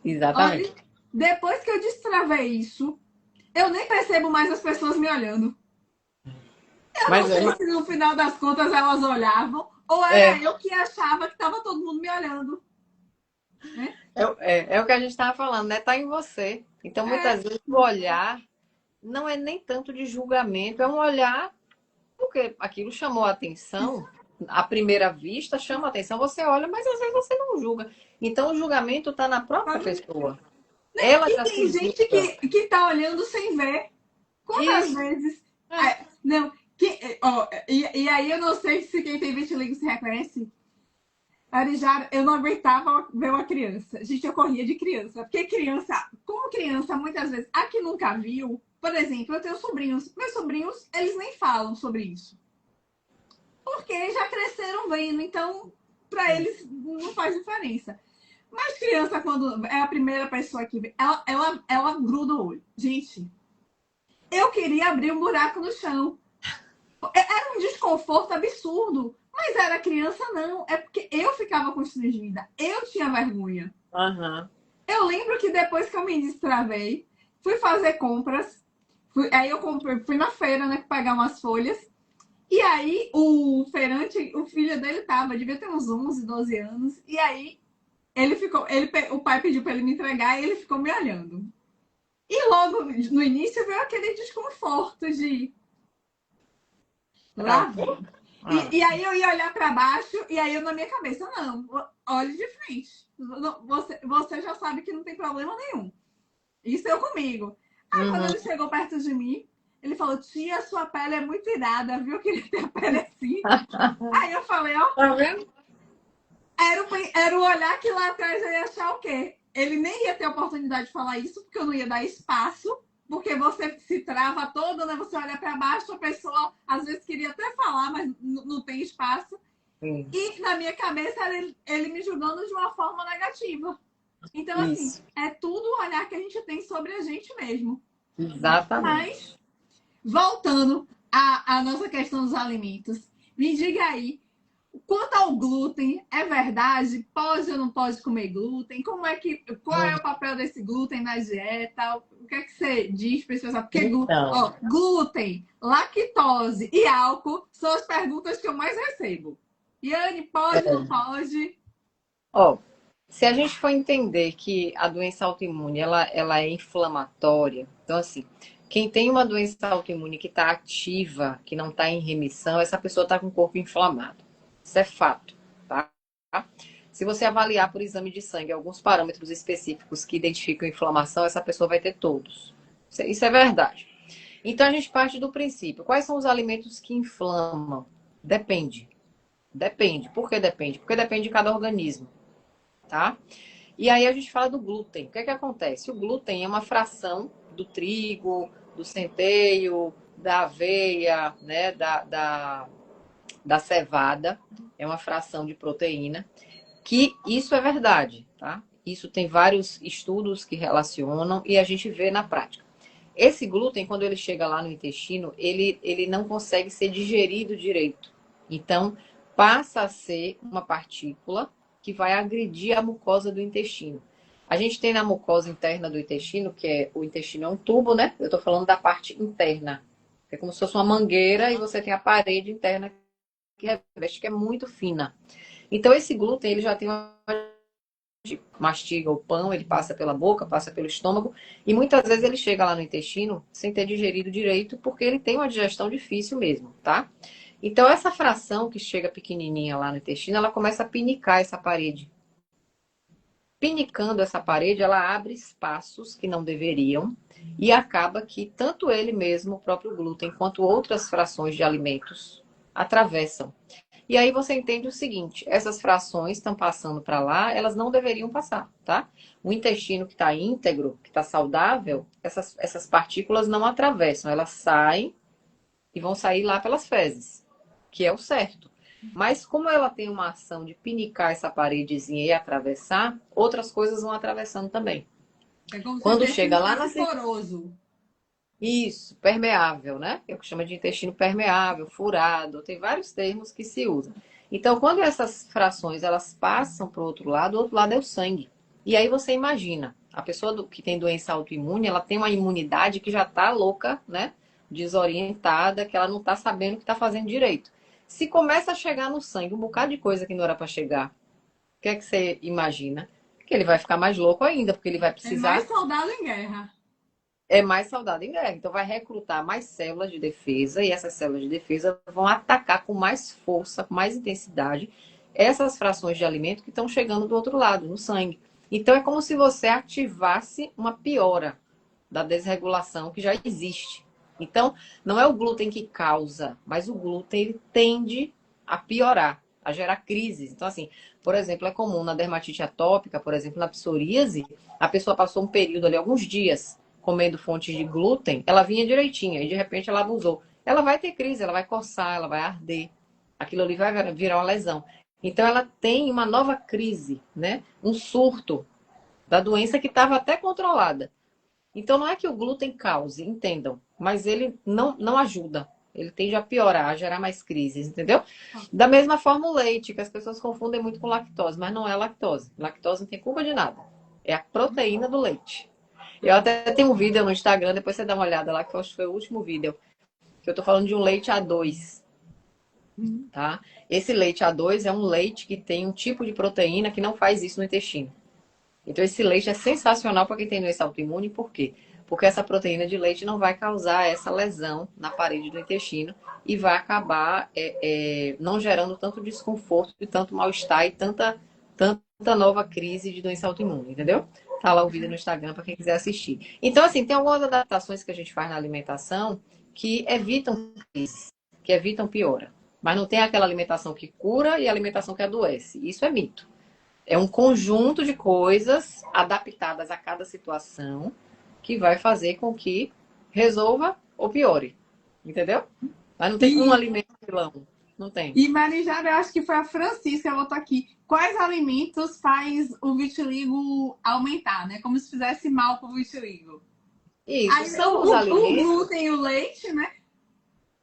Exatamente. Olha, depois que eu destravei isso, eu nem percebo mais as pessoas me olhando. Eu não sei se no final das contas elas olhavam, ou era eu que achava que estava todo mundo me olhando. né? É o que a gente estava falando, né? Tá em você. Então, É, muitas vezes, o olhar não é nem tanto de julgamento, é um olhar porque aquilo chamou a atenção, à primeira vista chama a atenção, você olha, mas às vezes você não julga. Então, o julgamento está na própria pessoa. Ela e já se tem gente julga. que tá olhando sem ver. Quantas Isso. vezes. É. Não, ó, e aí eu não sei se quem tem vitiligo se reconhece. Arijara, eu não aguentava ver uma criança. Gente, eu corria de criança. Porque criança, como criança, muitas vezes, a que nunca viu, por exemplo, eu tenho sobrinhos. Meus sobrinhos, eles nem falam sobre isso. Porque já cresceram vendo, então, para eles não faz diferença. Mas criança, quando é a primeira pessoa que vê, ela gruda o olho. Gente, eu queria abrir um buraco no chão. Era um desconforto absurdo. Mas era criança, não. É porque eu ficava constrangida. Eu tinha vergonha. Aham. Eu lembro que depois que eu me destravei, fui fazer compras. Aí eu fui na feira, né, pegar umas folhas. E aí o feirante, o filho dele tava, devia ter uns 11, 12 anos. E aí ele ficou, o pai pediu para ele me entregar e ele ficou me olhando. E logo no início veio aquele desconforto de lá Travou. vem. Ah. E aí eu ia olhar para baixo e aí eu na minha cabeça, não, olhe de frente. Você já sabe que não tem problema nenhum. Isso eu comigo. Aí quando Uhum. ele chegou perto de mim, ele falou, tia, sua pele é muito irada, viu? Eu queria ter a pele assim. Aí eu falei, ó, Tá vendo? era o olhar que lá atrás eu ia achar o quê? Ele nem ia ter oportunidade de falar isso, porque eu não ia dar espaço, porque você se trava todo, né? Você olha para baixo, a pessoa às vezes queria até falar, mas não tem espaço. Sim. E na minha cabeça ele me julgando de uma forma negativa. Então, assim, Isso. é tudo o olhar que a gente tem sobre a gente mesmo. Exatamente. Mas, voltando à nossa questão dos alimentos, me diga aí, quanto ao glúten, é verdade? Pode ou não pode comer glúten? Qual é Uhum. o papel desse glúten na dieta? O que é que você diz para esse pessoal? Porque Então, glúten, lactose e álcool são as perguntas que eu mais recebo. Yane, pode ou não pode? ó, se a gente for entender que a doença autoimune ela é inflamatória, então assim, quem tem uma doença autoimune que está ativa, que não está em remissão, essa pessoa está com o corpo inflamado. Isso é fato, tá? Se você avaliar por exame de sangue alguns parâmetros específicos que identificam inflamação, essa pessoa vai ter todos. Isso é verdade. Então a gente parte do princípio. Quais são os alimentos que inflamam? Depende. Depende. Por que depende? Porque depende de cada organismo, tá? E aí a gente fala do glúten. O que é que acontece? O glúten é uma fração do trigo, do centeio, da aveia, né, da cevada. É uma fração de proteína. Que isso é verdade, tá? Isso tem vários estudos que relacionam e a gente vê na prática. Esse glúten, quando ele chega lá no intestino, ele não consegue ser digerido direito. Então, passa a ser uma partícula que vai agredir a mucosa do intestino. A gente tem na mucosa interna do intestino, que é o intestino é um tubo, né? Eu estou falando da parte interna. É como se fosse uma mangueira e você tem a parede interna que reveste, que é muito fina. Então, esse glúten, ele já tem uma mastiga o pão, ele passa pela boca, passa pelo estômago, e muitas vezes ele chega lá no intestino sem ter digerido direito, porque ele tem uma digestão difícil mesmo, tá? Então, essa fração que chega pequenininha lá no intestino, ela começa a pinicar essa parede. Pinicando essa parede, ela abre espaços que não deveriam e acaba que tanto ele mesmo, o próprio glúten, quanto outras frações de alimentos atravessam. E aí você entende o seguinte: essas frações estão passando para lá, elas não deveriam passar, tá? O intestino que está íntegro, que está saudável, essas partículas não atravessam, elas saem e vão sair lá pelas fezes, que é o certo. Mas como ela tem uma ação de pinicar essa paredezinha e atravessar, outras coisas vão atravessando também. É como se o Quando chega intestino lá na fosse poroso. isso, permeável, né? É o que chama de intestino permeável, furado, tem vários termos que se usam. Então, quando essas frações elas passam para o outro lado é o sangue. E aí você imagina, a pessoa que tem doença autoimune, ela tem uma imunidade que já está louca, né? Desorientada, que ela não está sabendo o que está fazendo direito. Se começa a chegar no sangue um bocado de coisa que não era para chegar, o que é que você imagina? que ele vai ficar mais louco ainda, porque ele vai É precisar. mais soldado em guerra. É mais soldado em guerra. Então vai recrutar mais células de defesa e essas células de defesa vão atacar com mais força, com mais intensidade essas frações de alimento que estão chegando do outro lado, no sangue. Então é como se você ativasse uma piora da desregulação que já existe. Então, não é o glúten que causa, mas o glúten ele tende a piorar, a gerar crises. Então, assim, por exemplo, é comum na dermatite atópica, por exemplo, na psoríase, a pessoa passou um período ali, alguns dias, comendo fontes de glúten, ela vinha direitinha e de repente ela abusou. Ela vai ter crise, ela vai coçar, ela vai arder. Aquilo ali vai virar uma lesão. Então, ela tem uma nova crise, né? Um surto da doença que estava até controlada. Então, não é que o glúten cause, entendam, mas ele não ajuda. Ele tende a piorar, a gerar mais crises, entendeu? Da mesma forma, o leite, que as pessoas confundem muito com lactose, mas não é lactose. Lactose não tem culpa de nada. É a proteína do leite. Eu até tenho um vídeo no Instagram, depois você dá uma olhada lá, que eu acho que foi o último vídeo, que eu tô falando de um leite A2, tá? Esse leite A2 é um leite que tem um tipo de proteína que não faz isso no intestino. Então, esse leite é sensacional para quem tem doença autoimune, por quê? Porque essa proteína de leite não vai causar essa lesão na parede do intestino e vai acabar não gerando tanto desconforto e tanto mal-estar e tanta nova crise de doença autoimune, entendeu? Tá lá o vídeo no Instagram para quem quiser assistir. Então, assim, tem algumas adaptações que a gente faz na alimentação que evitam crises, que evitam piora. Mas não tem aquela alimentação que cura e a alimentação que adoece. Isso é mito. É um conjunto de coisas adaptadas a cada situação que vai fazer com que resolva ou piore. Entendeu? Mas não tem um E, alimento vilão. Não tem. e Marijara, eu acho que foi a Francisca, eu botou aqui. Quais alimentos faz o vitiligo aumentar, né? Como se fizesse mal pro vitiligo. Isso, Aí, são os o alimentos. glúten e o leite, né?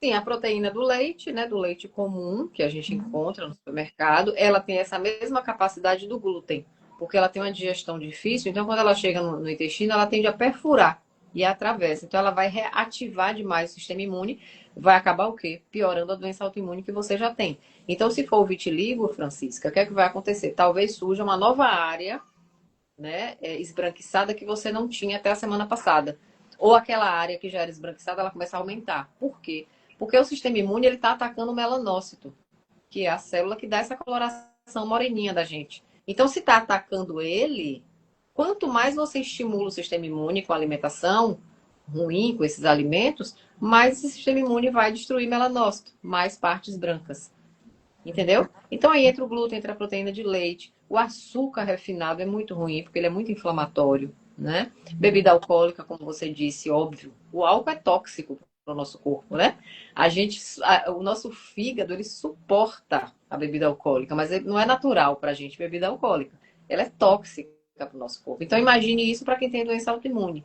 Tem a proteína do leite, né? Do leite comum, que a gente encontra no supermercado. Ela tem essa mesma capacidade do glúten, porque ela tem uma digestão difícil. Então, quando ela chega no intestino, ela tende a perfurar e atravessa. Então, ela vai reativar demais o sistema imune. Vai acabar o quê? Piorando a doença autoimune que você já tem. Então, se for o vitiligo, Francisca, o que é que vai acontecer? Talvez surja uma nova área, né, esbranquiçada que você não tinha até a semana passada. Ou aquela área que já era esbranquiçada, ela começa a aumentar. Por quê? Porque o sistema imune ele está atacando o melanócito, que é a célula que dá essa coloração moreninha da gente. Então, se está atacando ele, quanto mais você estimula o sistema imune com a alimentação ruim, com esses alimentos, mais esse sistema imune vai destruir melanócito, mais partes brancas. Entendeu? Então aí entra o glúten, entra a proteína de leite. O açúcar refinado é muito ruim, porque ele é muito inflamatório, né? Bebida alcoólica, como você disse, óbvio. O álcool é tóxico para o nosso corpo, né? O nosso fígado, ele suporta a bebida alcoólica, mas não é natural para a gente bebida alcoólica. Ela é tóxica para o nosso corpo. Então imagine isso para quem tem doença autoimune,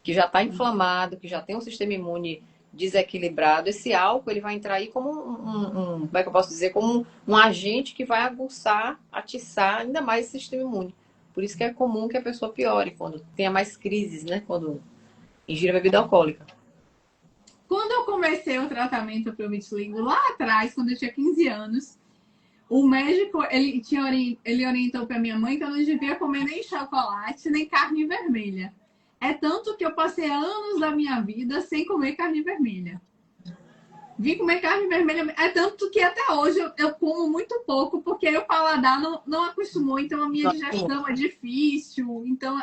que já está inflamado, que já tem um sistema imune desequilibrado. Esse álcool ele vai entrar aí como como é que eu posso dizer, como um agente que vai aguçar, atiçar ainda mais esse sistema imune. Por isso que é comum que a pessoa piore quando tenha mais crises, né? Quando ingira bebida alcoólica. Quando eu comecei o tratamento para o vitiligo lá atrás, quando eu tinha 15 anos, o médico ele orientou para minha mãe que eu não devia comer nem chocolate, nem carne vermelha. É tanto que eu passei anos da minha vida sem comer carne vermelha. Vim comer carne vermelha. É tanto que até hoje eu como muito pouco, porque o paladar não acostumou, então a minha digestão é difícil. Então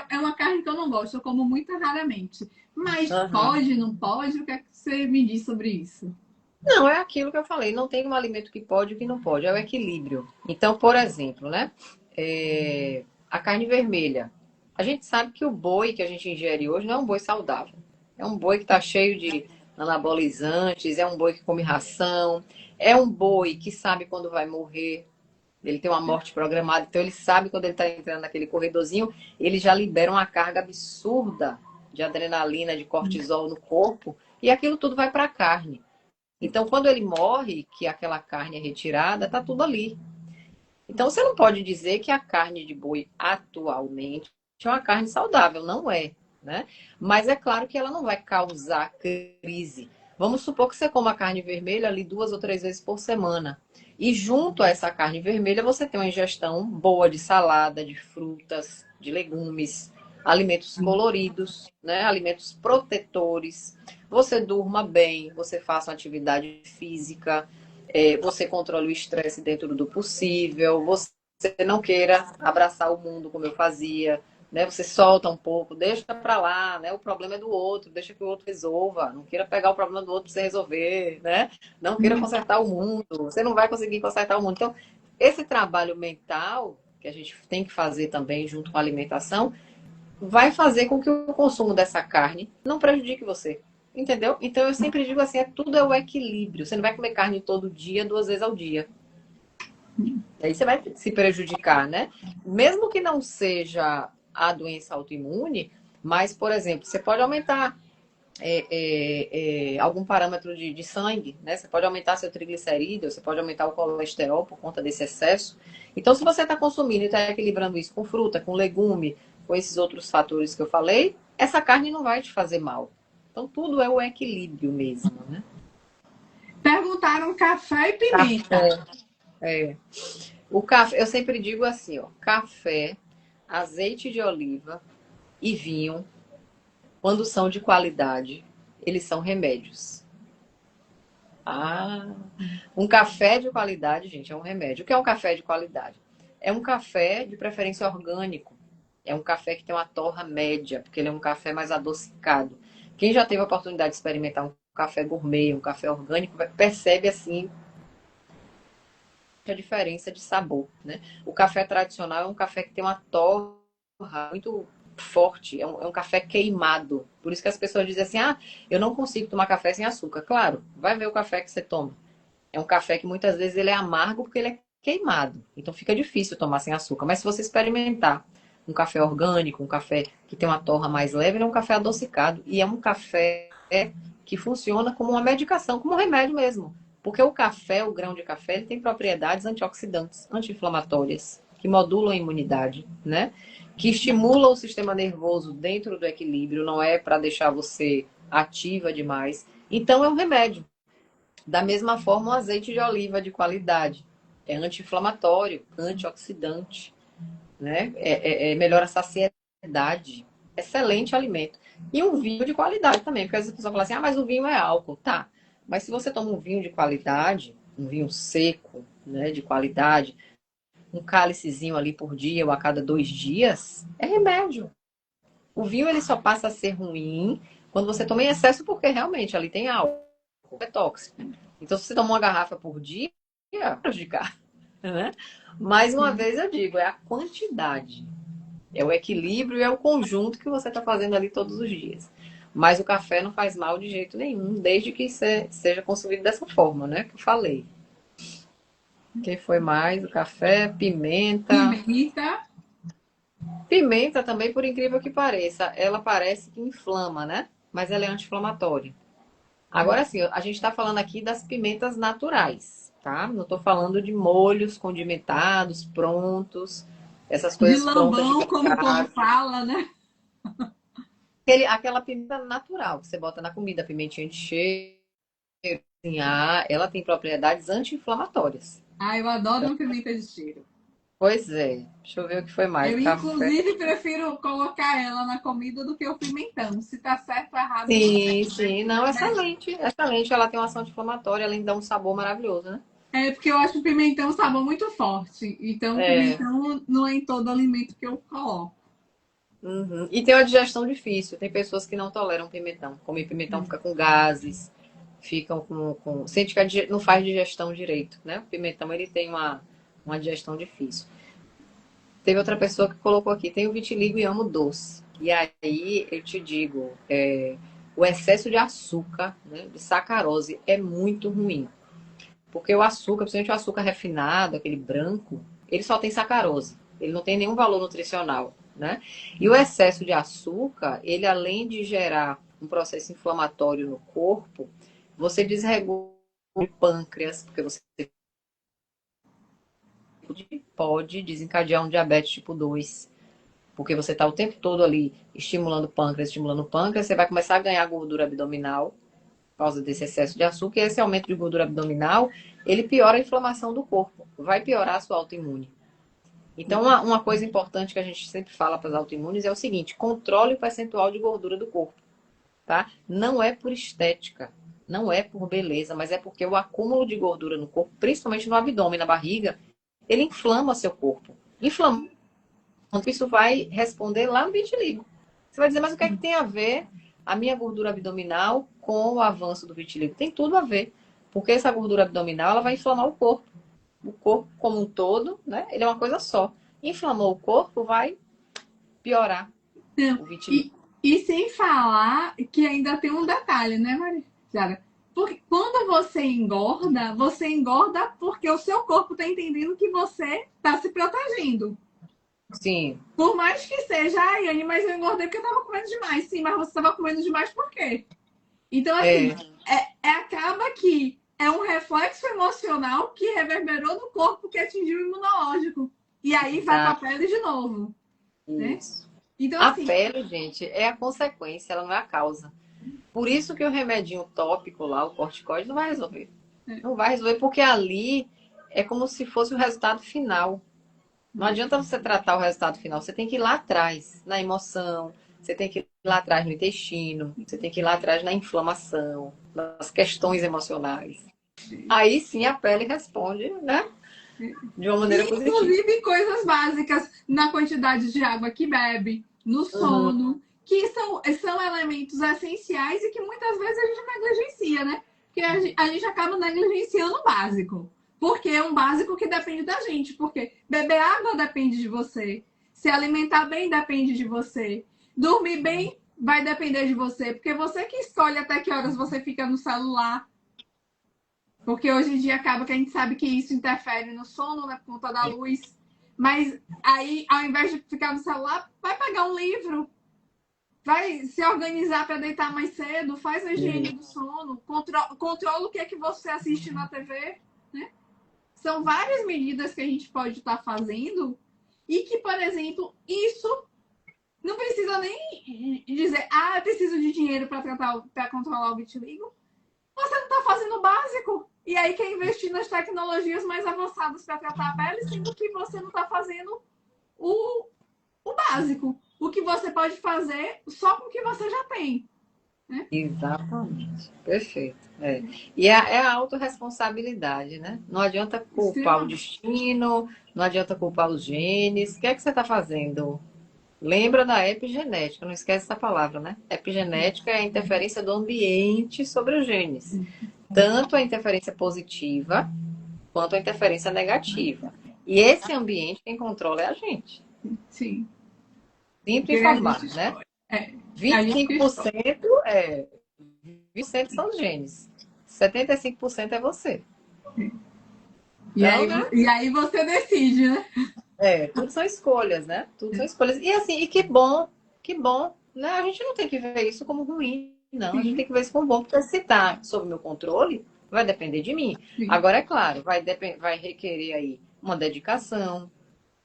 é uma carne que eu não gosto, eu como muito raramente. Mas Uhum. pode, não pode? O que é que você me diz sobre isso? Não, é aquilo que eu falei. Não tem um alimento que pode e o que não pode. É o equilíbrio. Então, por exemplo, né? A carne vermelha. A gente sabe que o boi que a gente ingere hoje não é um boi saudável. É um boi que está cheio de anabolizantes, é um boi que come ração, é um boi que sabe quando vai morrer. Ele tem uma morte programada, então ele sabe quando ele está entrando naquele corredorzinho, ele já libera uma carga absurda de adrenalina, de cortisol no corpo, e aquilo tudo vai para a carne. Então, quando ele morre, que aquela carne é retirada, tá tudo ali. Então, você não pode dizer que a carne de boi atualmente é uma carne saudável, não é, né? Mas é claro que ela não vai causar crise. Vamos supor que você coma carne vermelha ali 2 ou 3 vezes por semana. E junto a essa carne vermelha, você tem uma ingestão boa de salada, de frutas, de legumes, alimentos coloridos, né? Alimentos protetores. Você durma bem, você faça uma atividade física, você controle o estresse dentro do possível, você não queira abraçar o mundo como eu fazia, né? Você solta um pouco, deixa pra lá, né? O problema é do outro, deixa que o outro resolva. Não queira pegar o problema do outro pra você resolver, né? Não queira consertar o mundo, você não vai conseguir consertar o mundo. Então, esse trabalho mental que a gente tem que fazer também junto com a alimentação vai fazer com que o consumo dessa carne não prejudique você. Entendeu? Então eu sempre digo assim, tudo é o equilíbrio. Você não vai comer carne todo dia, 2 vezes ao dia. Aí você vai se prejudicar, né? Mesmo que não seja a doença autoimune, mas, por exemplo, você pode aumentar algum parâmetro de sangue, né? Você pode aumentar seu triglicerídeo, você pode aumentar o colesterol por conta desse excesso. Então, se você está consumindo e está equilibrando isso com fruta, com legume, com esses outros fatores que eu falei, essa carne não vai te fazer mal. Então, tudo é o equilíbrio mesmo, né? Perguntaram café e pimenta. Café. É. O café, eu sempre digo assim, ó, café, azeite de oliva e vinho, quando são de qualidade, eles são remédios. Ah, um café de qualidade, gente, é um remédio. O que é um café de qualidade? É um café de preferência orgânico. É um café que tem uma torra média, porque ele é um café mais adocicado. Quem já teve a oportunidade de experimentar um café gourmet, um café orgânico, percebe assim a diferença de sabor, né? O café tradicional é um café que tem uma torra muito forte, é um café queimado. Por isso que as pessoas dizem assim, eu não consigo tomar café sem açúcar. Claro, vai ver o café que você toma. É um café que muitas vezes ele é amargo porque ele é queimado. Então fica difícil tomar sem açúcar. Mas se você experimentar um café orgânico, um café que tem uma torra mais leve, ele é um café adocicado. E é um café que funciona como uma medicação, como um remédio mesmo. Porque o café, o grão de café, ele tem propriedades antioxidantes, anti-inflamatórias, que modulam a imunidade, né? Que estimulam o sistema nervoso dentro do equilíbrio, não é para deixar você ativa demais. Então é um remédio. Da mesma forma, o azeite de oliva de qualidade é anti-inflamatório, antioxidante, né? Melhora a saciedade. Excelente alimento. E um vinho de qualidade também, porque às vezes a pessoa fala assim, mas o vinho é álcool. Tá, mas se você toma um vinho de qualidade, um vinho seco, né, de qualidade, um cálicezinho ali por dia ou a cada 2 dias, é remédio. O vinho ele só passa a ser ruim quando você toma em excesso, porque realmente ali tem álcool, é tóxico. Então, se você toma uma garrafa por dia, é prejudicar, né? Mais uma vez eu digo, é a quantidade. É o equilíbrio e é o conjunto que você está fazendo ali todos os dias. Mas o café não faz mal de jeito nenhum, desde que seja consumido dessa forma, né? Que eu falei. Quem foi mais? O café, pimenta. Pimenta. Pimenta também, por incrível que pareça, ela parece que inflama, né? Mas ela é anti-inflamatória. Agora sim, a gente está falando aqui das pimentas naturais, tá? Não estou falando de molhos condimentados, prontos, essas De coisas prontas de lambão, como o povo mercado. fala, né? Aquela pimenta natural que você bota na comida, pimentinha de cheiro, cozinhar, ela tem propriedades anti-inflamatórias. Ah, eu adoro uma pimenta de cheiro. Pois é. Deixa eu ver o que foi mais. Eu, Café. inclusive, prefiro colocar ela na comida do que o pimentão. Se tá certo ou errado, eu não Sim, sei. sim. Não, excelente. Excelente. Ela tem uma ação anti-inflamatória, além de dar um sabor maravilhoso, né? É porque eu acho o pimentão um sabor muito forte. Então, o É. pimentão não é em todo alimento que eu coloco. Uhum. E tem uma digestão difícil. Tem pessoas que não toleram pimentão. Comer pimentão fica com gases, ficam sente que não faz digestão direito, né? O pimentão ele tem uma digestão difícil. Teve outra pessoa que colocou aqui, tem o vitiligo e amo doce. E aí eu te digo, o excesso de açúcar, né, de sacarose, é muito ruim. Porque o açúcar, principalmente o açúcar refinado, aquele branco, ele só tem sacarose. Ele não tem nenhum valor nutricional, né? E o excesso de açúcar, ele além de gerar um processo inflamatório no corpo, você desregula o pâncreas, porque você pode desencadear um diabetes tipo 2. Porque você está o tempo todo ali estimulando o pâncreas, você vai começar a ganhar gordura abdominal por causa desse excesso de açúcar, e esse aumento de gordura abdominal, ele piora a inflamação do corpo, vai piorar a sua autoimune. Então, uma coisa importante que a gente sempre fala para as autoimunes é o seguinte: controle o percentual de gordura do corpo, tá? Não é por estética, não é por beleza, mas é porque o acúmulo de gordura no corpo, principalmente no abdômen, na barriga, ele inflama seu corpo. Inflama, isso vai responder lá no vitiligo. Você vai dizer, mas o que é que tem a ver a minha gordura abdominal com o avanço do vitiligo? Tem tudo a ver, porque essa gordura abdominal ela vai inflamar o corpo. O corpo como um todo, né? Ele é uma coisa só. Inflamou o corpo, vai piorar Não, o vitiligo. e sem falar que ainda tem um detalhe, né, Maria? Porque quando você engorda porque o seu corpo está entendendo que você está se protegendo. Sim. Por mais que seja, ai, Anne, mas eu engordei porque eu estava comendo demais. Sim, mas você estava comendo demais por quê? Então, assim, acaba que é um reflexo emocional que reverberou no corpo que atingiu o imunológico. E aí vai para a pele de novo. Né? Isso. Então, A assim, pele, gente, é a consequência, ela não é a causa. Por isso que o remedinho tópico lá, o corticoide, não vai resolver. Não vai resolver porque ali é como se fosse o resultado final. Não adianta você tratar o resultado final, você tem que ir lá atrás, na emoção, você tem que ir lá atrás no intestino, você tem que ir lá atrás na inflamação, nas questões emocionais. Aí sim a pele responde, né? De uma maneira positiva. inclusive coisas básicas na quantidade de água que bebe, no Uhum. sono, que são elementos essenciais e que muitas vezes a gente negligencia, né? Porque a gente acaba negligenciando o básico. Porque é um básico que depende da gente. Porque beber água depende de você. Se alimentar bem depende de você. Dormir bem vai depender de você. Porque você que escolhe até que horas você fica no celular. Porque hoje em dia acaba que a gente sabe que isso interfere no sono, na ponta da luz. Mas aí, ao invés de ficar no celular, vai pegar um livro, vai se organizar para deitar mais cedo, faz a higiene do sono, controla o que é que você assiste na TV. Né? São várias medidas que a gente pode estar fazendo e que, por exemplo, isso não precisa nem dizer, ah, eu preciso de dinheiro para controlar o vitiligo. Você não está fazendo o básico. E aí quer investir nas tecnologias mais avançadas para tratar a pele, sendo que você não está fazendo o, o básico. O que você pode fazer só com o que você já tem. Né? Exatamente. Perfeito. É. E é a autorresponsabilidade, né? Não adianta culpar o destino, não adianta culpar os genes. O que é que você está fazendo? Lembra da epigenética, não esquece essa palavra, né? Epigenética é a interferência do ambiente sobre os genes. Tanto a interferência positiva quanto a interferência negativa. E esse ambiente, quem controla é a gente. Sim. Sinto Porque a informar, gente né? escolhe. É, a gente escolhe. 25% é 20% são os genes. 75% é você. Então, né? E aí você decide, né? Tudo são escolhas, né? Tudo são escolhas. E assim, que bom, né? A gente não tem que ver isso como ruim, não. A gente Sim, tem que ver isso como bom, porque se tá sob meu controle, vai depender de mim. sim. Agora, é claro, vai requerer aí uma dedicação,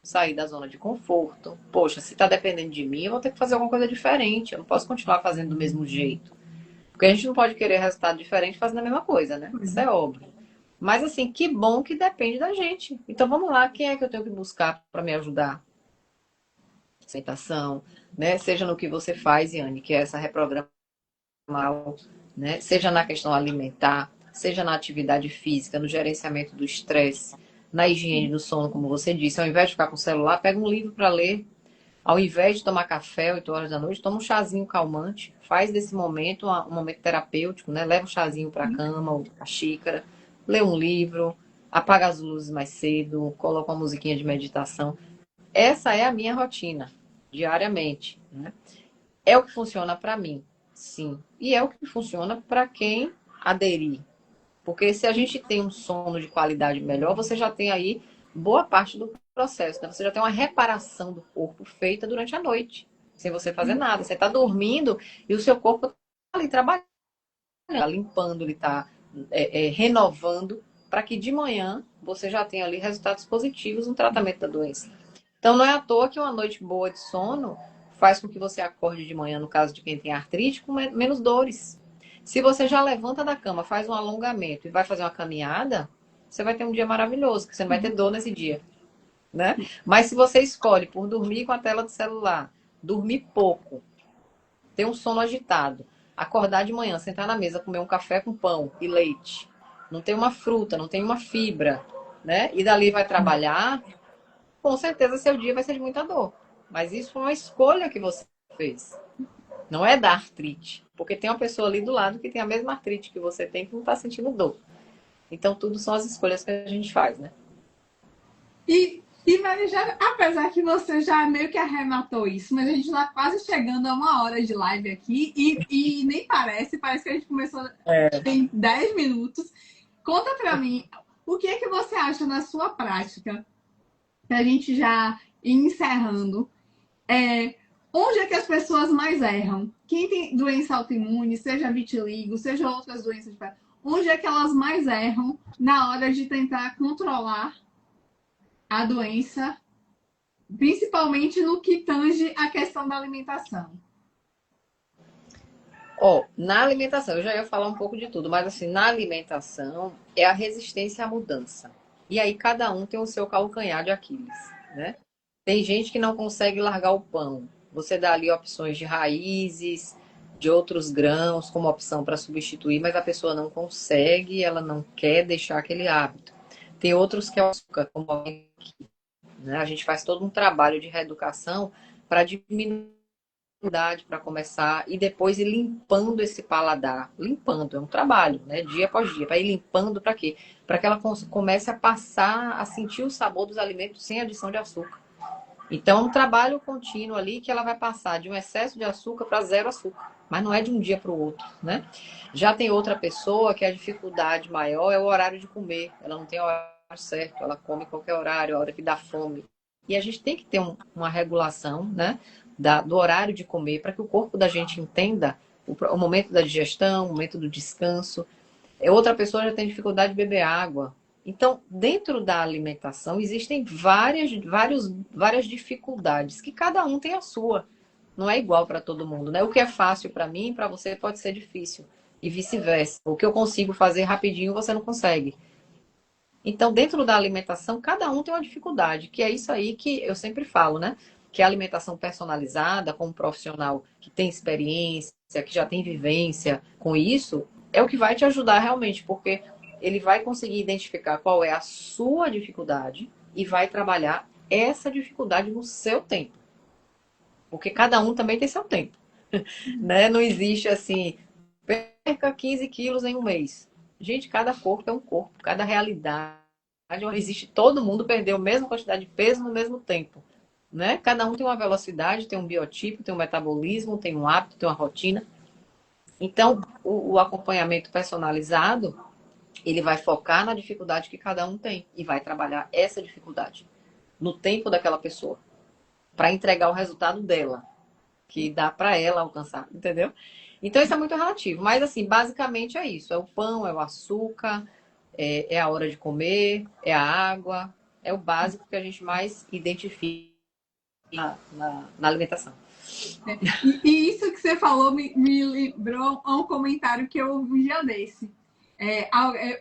sair da zona de conforto. Poxa, se tá dependendo de mim, eu vou ter que fazer alguma coisa diferente. Eu não posso continuar fazendo do mesmo jeito. Porque a gente não pode querer resultado diferente fazendo a mesma coisa, né? Isso é óbvio. Mas assim, que bom que depende da gente. Então vamos lá, quem é que eu tenho que buscar para me ajudar? Aceitação, né? Seja no que você faz, Yane, que é essa reprogramação, né? Seja na questão alimentar, seja na atividade física, no gerenciamento do estresse, na higiene do sono, como você disse. Ao invés de ficar com o celular, pega um livro para ler. Ao invés de tomar café 8 horas da noite, toma um chazinho calmante. Faz desse momento um momento terapêutico, né? Leva o chazinho para a cama, ou a xícara, lê um livro, apaga as luzes mais cedo, coloca uma musiquinha de meditação. Essa é a minha rotina, diariamente, né? É o que funciona para mim, sim. E é o que funciona para quem aderir. Porque se a gente tem um sono de qualidade melhor, você já tem aí boa parte do processo, né? Você já tem uma reparação do corpo feita durante a noite, sem você fazer nada. Você está dormindo e o seu corpo está ali trabalhando, tá limpando, ele está renovando, para que de manhã você já tenha ali resultados positivos no tratamento da doença. Então não é à toa que uma noite boa de sono faz com que você acorde de manhã, no caso de quem tem artrite, com menos dores. Se você já levanta da cama, faz um alongamento e vai fazer uma caminhada, você vai ter um dia maravilhoso, que você não vai ter dor nesse dia, né? Mas se você escolhe por dormir com a tela do celular, dormir pouco, ter um sono agitado, acordar de manhã, sentar na mesa, comer um café com pão e leite, não tem uma fruta, não tem uma fibra, né? E dali vai trabalhar, com certeza seu dia vai ser de muita dor. Mas isso foi uma escolha que você fez. Não é da artrite. Porque tem uma pessoa ali do lado que tem a mesma artrite que você tem que não está sentindo dor. Então, tudo são as escolhas que a gente faz, né? E Maria, apesar que você já meio que arrematou isso, mas a gente está quase chegando a 1 hora de live aqui e nem parece que a gente começou tem 10 minutos. Conta pra mim, o que é que você acha na sua prática, pra gente já ir encerrando, onde é que as pessoas mais erram? Quem tem doença autoimune, seja vitiligo, seja outras doenças de pele, onde é que elas mais erram na hora de tentar controlar a doença, principalmente no que tange a questão da alimentação? Na alimentação, eu já ia falar um pouco de tudo, mas assim, na alimentação é a resistência à mudança. E aí cada um tem o seu calcanhar de Aquiles, né? Tem gente que não consegue largar o pão. Você dá ali opções de raízes, de outros grãos como opção para substituir, mas a pessoa não consegue, ela não quer deixar aquele hábito. Tem outros que é o açúcar, como alguém aqui, né? A gente faz todo um trabalho de reeducação para diminuir para começar e depois ir limpando esse paladar. Limpando, é um trabalho, né? Dia após dia. Para ir limpando para quê? Para que ela comece a passar a sentir o sabor dos alimentos sem adição de açúcar. Então, é um trabalho contínuo ali que ela vai passar de um excesso de açúcar para zero açúcar. Mas não é de um dia para o outro, né? Já tem outra pessoa que a dificuldade maior é o horário de comer. Ela não tem horário certo, ela come qualquer horário, a hora que dá fome. E a gente tem que ter uma regulação, né? Do horário de comer, para que o corpo da gente entenda o momento da digestão, o momento do descanso. Outra pessoa já tem dificuldade de beber água. Então, dentro da alimentação, existem várias dificuldades, que cada um tem a sua. Não é igual para todo mundo, né? O que é fácil para mim, para você pode ser difícil. E vice-versa. O que eu consigo fazer rapidinho, você não consegue. Então, dentro da alimentação, cada um tem uma dificuldade, que é isso aí que eu sempre falo, né? Que a alimentação personalizada, com um profissional que tem experiência, que já tem vivência com isso, é o que vai te ajudar realmente, porque ele vai conseguir identificar qual é a sua dificuldade e vai trabalhar essa dificuldade no seu tempo. Porque cada um também tem seu tempo, né? Não existe assim, perca 15 quilos em um mês. Gente, cada corpo é um corpo, cada realidade. Não existe todo mundo perder a mesma quantidade de peso no mesmo tempo, né? Cada um tem uma velocidade, tem um biotipo, tem um metabolismo, tem um hábito, tem uma rotina. Então, o acompanhamento personalizado, ele vai focar na dificuldade que cada um tem e vai trabalhar essa dificuldade no tempo daquela pessoa para entregar o resultado dela, que dá para ela alcançar, entendeu? Então, isso é muito relativo. Mas, assim, basicamente é isso. É o pão, é o açúcar, é a hora de comer, é a água. É o básico que a gente mais identifica na alimentação. E isso que você falou me lembrou a um comentário que eu ouvi um dia desse.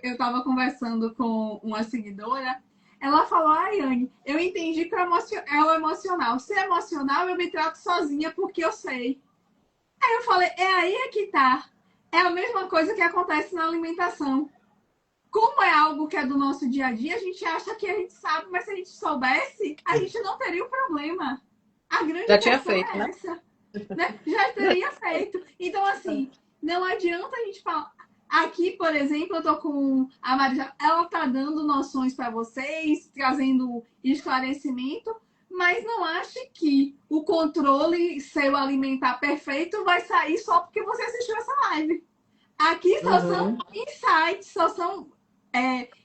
Eu estava conversando com uma seguidora, ela falou, Ayane, eu entendi que é o emocional. Se é emocional, eu me trato sozinha porque eu sei. Aí eu falei, aí é que tá. É a mesma coisa que acontece na alimentação. Como é algo que é do nosso dia a dia, a gente acha que a gente sabe, mas se a gente soubesse, a gente não teria o problema. A grande Já tinha questão feito, é né? essa. Né? Já teria feito. Então, assim, não adianta a gente falar. Aqui, por exemplo, eu tô com a Maria, ela tá dando noções para vocês, trazendo esclarecimento, mas não ache que o controle seu alimentar perfeito vai sair só porque você assistiu essa live. Aqui só são insights, só são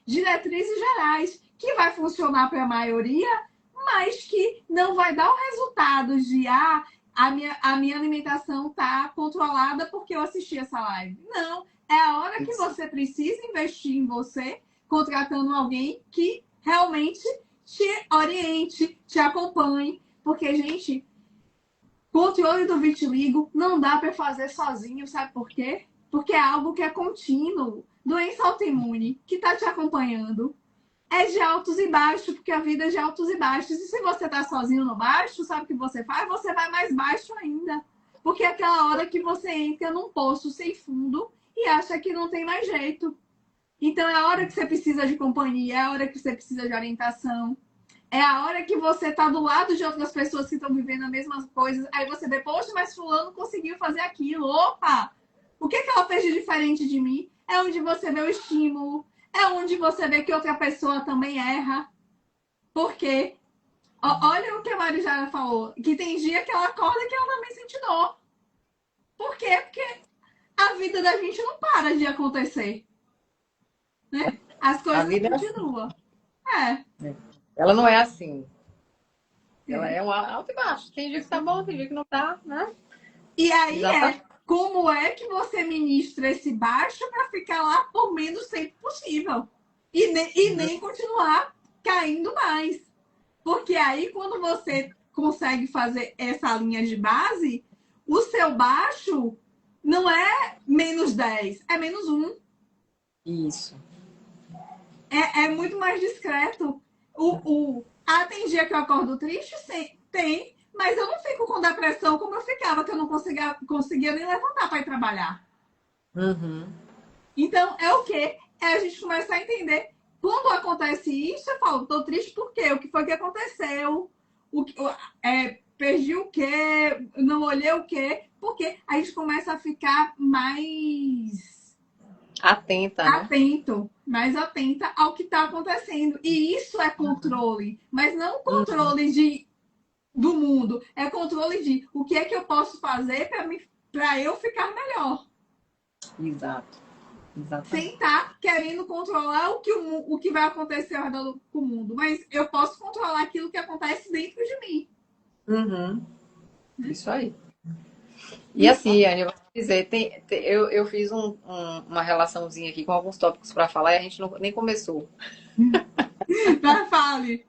diretrizes gerais, que vai funcionar para a maioria, mas que não vai dar o resultado de a minha alimentação tá controlada porque eu assisti essa live. Não, é a hora que você precisa investir em você, contratando alguém que realmente te oriente, te acompanhe, porque, gente, controle do vitiligo não dá para fazer sozinho, sabe por quê? porque é algo que é contínuo. Doença autoimune que está te acompanhando é de altos e baixos, porque a vida é de altos e baixos. E se você está sozinho no baixo, sabe o que você faz? Você vai mais baixo ainda. Porque é aquela hora que você entra num poço sem fundo e acha que não tem mais jeito. Então é a hora que você precisa de companhia, é a hora que você precisa de orientação. É a hora que você tá do lado de outras pessoas que estão vivendo as mesmas coisas. Aí você vê, poxa, mas fulano conseguiu fazer aquilo. Opa! O que ela fez de diferente de mim? É onde você vê o estímulo. É onde você vê que outra pessoa também erra. Por quê? Olha o que a Marijara falou. Que tem dia que ela acorda que ela também sente dor. Por quê? Porque a vida da gente não para de acontecer. Né? As A coisas vida é assim. continuam. É. Ela não é assim. Ela é um alto e baixo. Tem dia que tá bom, tem dia que não tá, né? E aí Exatamente. como é que você ministra esse baixo para ficar lá por menos tempo possível? E nem continuar caindo mais. Porque aí, quando você consegue fazer essa linha de base, o seu baixo não é menos 10, é menos um. Isso. É muito mais discreto. Tem dia que eu acordo triste? Sim, tem. Mas eu não fico com depressão como eu ficava, que eu não conseguia nem levantar para ir trabalhar. Uhum. Então, é o quê? É a gente começar a entender. Quando acontece isso, eu falo, tô triste por quê? O que foi que aconteceu? Perdi o quê? Não olhei o quê? Porque a gente começa a ficar Atenta, né? mais atenta ao que está acontecendo. E isso é controle, mas não Uhum. controle do mundo, é controle de o que é que eu posso fazer para eu ficar melhor. Exato. Sem Exatamente. estar querendo controlar o que vai acontecer ao redor do mundo, mas eu posso controlar aquilo que acontece dentro de mim. Uhum. Né? Isso aí. E E assim, Anny, eu vou te dizer, eu fiz uma relaçãozinha aqui com alguns tópicos para falar e a gente nem começou. fale.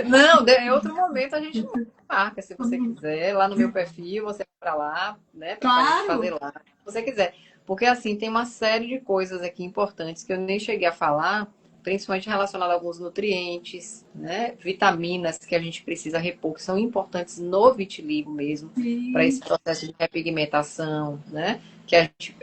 Não, em outro momento a gente marca, se você quiser, lá no meu perfil, você vai para lá, né, para a gente fazer Claro. lá, se você quiser. Porque assim, tem uma série de coisas aqui importantes que eu nem cheguei a falar, principalmente relacionado a alguns nutrientes, né, vitaminas que a gente precisa repor, que são importantes no vitiligo mesmo, para esse Sim. processo de repigmentação, né, que a gente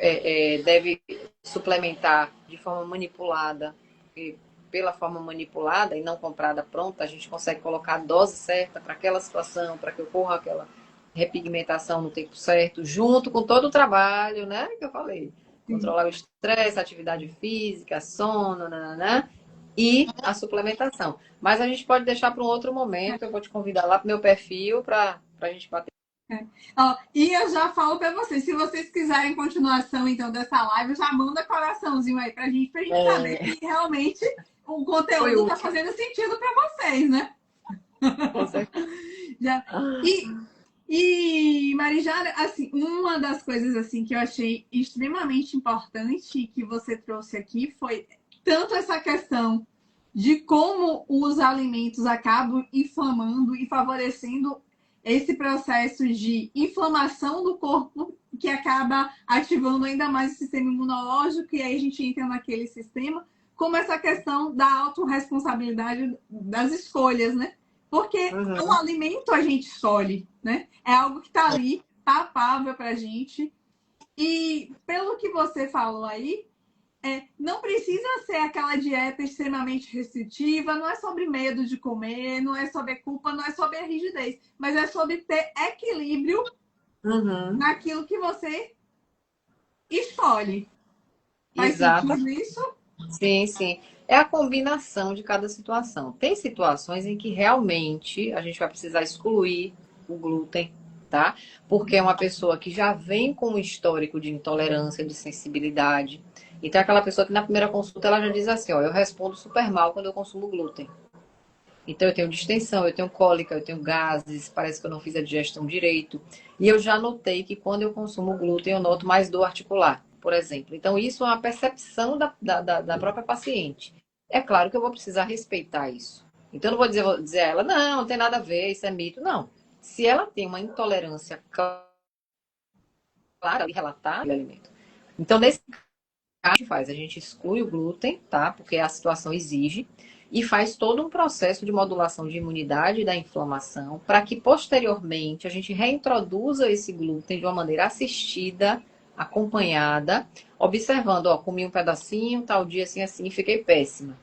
deve suplementar de forma manipulada, porque pela forma manipulada e não comprada pronta, a gente consegue colocar a dose certa para aquela situação, para que ocorra aquela repigmentação no tempo certo, junto com todo o trabalho, né, que eu falei. Sim. Controlar o estresse, atividade física, sono, né, e a suplementação. Mas a gente pode deixar para um outro momento, eu vou te convidar lá para o meu perfil para a gente bater. E eu já falo para vocês, se vocês quiserem continuação então dessa live, já manda coraçãozinho aí pra gente saber É, que realmente o foi conteúdo tá útil, fazendo sentido para vocês, né? com certeza. Já. E Marijara, assim, uma das coisas assim que eu achei extremamente importante que você trouxe aqui foi tanto essa questão de como os alimentos acabam inflamando e favorecendo esse processo de inflamação do corpo que acaba ativando ainda mais o sistema imunológico e aí a gente entra naquele sistema, como essa questão da autorresponsabilidade das escolhas, né? Porque o Uhum. alimento a gente escolhe, né? É algo que está ali, palpável para a gente. E pelo que você falou aí, não precisa ser aquela dieta extremamente restritiva, não é sobre medo de comer, não é sobre culpa, não é sobre a rigidez, mas é sobre ter equilíbrio Uhum. naquilo que você escolhe. Faz Exato. sentido isso? Sim, sim. É a combinação de cada situação. Tem situações em que realmente a gente vai precisar excluir o glúten, tá? Porque é uma pessoa que já vem com um histórico de intolerância, de sensibilidade. Então, é aquela pessoa que na primeira consulta ela já diz assim: ó, eu respondo super mal quando eu consumo glúten. Então, eu tenho distensão, eu tenho cólica, eu tenho gases, parece que eu não fiz a digestão direito. E eu já notei que quando eu consumo glúten, eu noto mais dor articular, por exemplo. Então, isso é uma percepção da própria paciente. É claro que eu vou precisar respeitar isso. Então, eu não vou dizer a ela, não, não tem nada a ver, isso é mito. Não. Se ela tem uma intolerância clara e relatada ao alimento, Então, nesse caso, a gente faz, a gente exclui o glúten, tá? Porque a situação exige, e faz todo um processo de modulação de imunidade da inflamação, para que posteriormente a gente reintroduza esse glúten de uma maneira assistida, acompanhada, observando, ó, comi um pedacinho, tal dia assim, assim, fiquei péssima.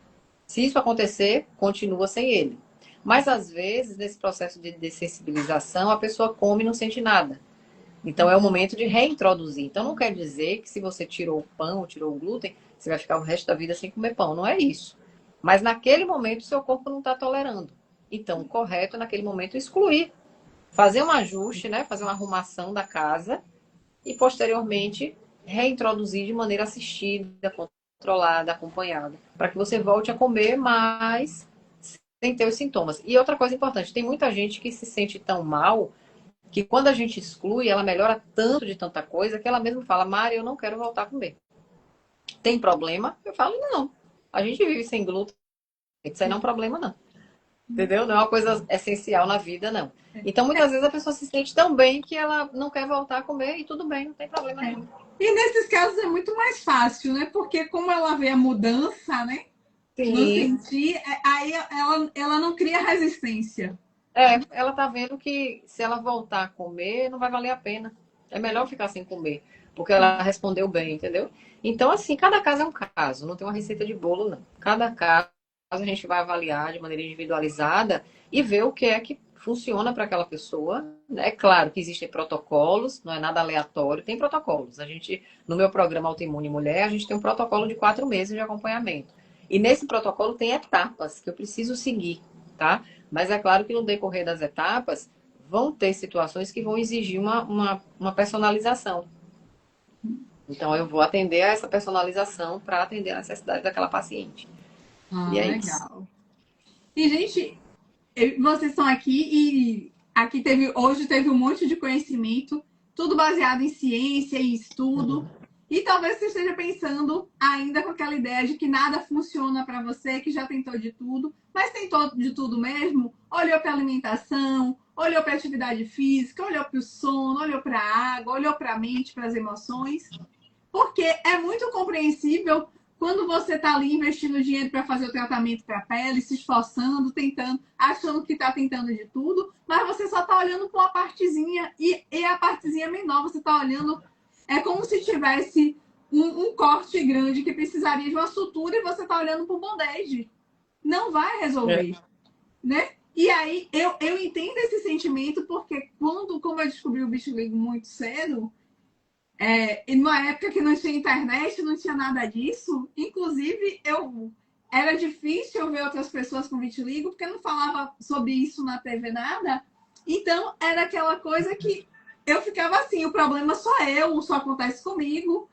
Se isso acontecer, continua sem ele. Mas às vezes, nesse processo de dessensibilização, a pessoa come e não sente nada. Então é o momento de reintroduzir. Então não quer dizer que se você tirou o pão, tirou o glúten, você vai ficar o resto da vida sem comer pão. Não é isso. Mas naquele momento o seu corpo não está tolerando. Então o correto é naquele momento excluir. Fazer um ajuste, né? Fazer uma arrumação da casa e posteriormente reintroduzir de maneira assistida, controlada, acompanhada. Para que você volte a comer, mas sem ter os sintomas. E outra coisa importante, tem muita gente que se sente tão mal que quando a gente exclui, ela melhora tanto de tanta coisa que ela mesma fala, Mari, eu não quero voltar a comer. Tem problema? Eu falo, não. A gente vive sem glúten, isso aí não é um problema, não. Entendeu? Não é uma coisa essencial na vida, não. Então, muitas vezes a pessoa se sente tão bem que ela não quer voltar a comer e tudo bem, não tem problema nenhum. E nesses casos é muito mais fácil, né? Porque como ela vê a mudança, né? No Sim. sentir, aí ela não cria resistência. Ela tá vendo que se ela voltar a comer, não vai valer a pena. É melhor ficar sem comer, porque ela respondeu bem, entendeu? Então, assim, cada caso é um caso, não tem uma receita de bolo, não. Cada caso a gente vai avaliar de maneira individualizada e ver o que é que funciona para aquela pessoa. É claro que existem protocolos, não é nada aleatório, tem protocolos. A gente, no meu programa Autoimune Mulher, a gente tem um protocolo de 4 meses de acompanhamento. E nesse protocolo tem etapas que eu preciso seguir, tá? Mas é claro que no decorrer das etapas vão ter situações que vão exigir uma personalização. Então eu vou atender a essa personalização para atender a necessidade daquela paciente. E é isso. Legal. E, gente, vocês estão aqui e aqui hoje teve um monte de conhecimento, tudo baseado em ciência e estudo. E talvez você esteja pensando ainda com aquela ideia de que nada funciona para você, que já tentou de tudo, mas tentou de tudo mesmo. Olhou para a alimentação, olhou para a atividade física, olhou para o sono, olhou para a água, olhou para a mente, para as emoções. Porque é muito compreensível quando você está ali investindo dinheiro para fazer o tratamento para a pele, se esforçando, tentando, achando que está tentando de tudo, mas você só está olhando para uma partezinha e a partezinha menor, você está olhando, é como se tivesse um corte grande que precisaria de uma sutura e você está olhando para o bondage. Não vai resolver, né? E aí eu entendo esse sentimento porque como eu descobri o vitiligo muito cedo, e numa época que não tinha internet, não tinha nada disso. Inclusive, era difícil eu ver outras pessoas com vitiligo, porque não falava sobre isso na TV nada. Então, era aquela coisa que eu ficava assim, o problema só eu, só acontece comigo.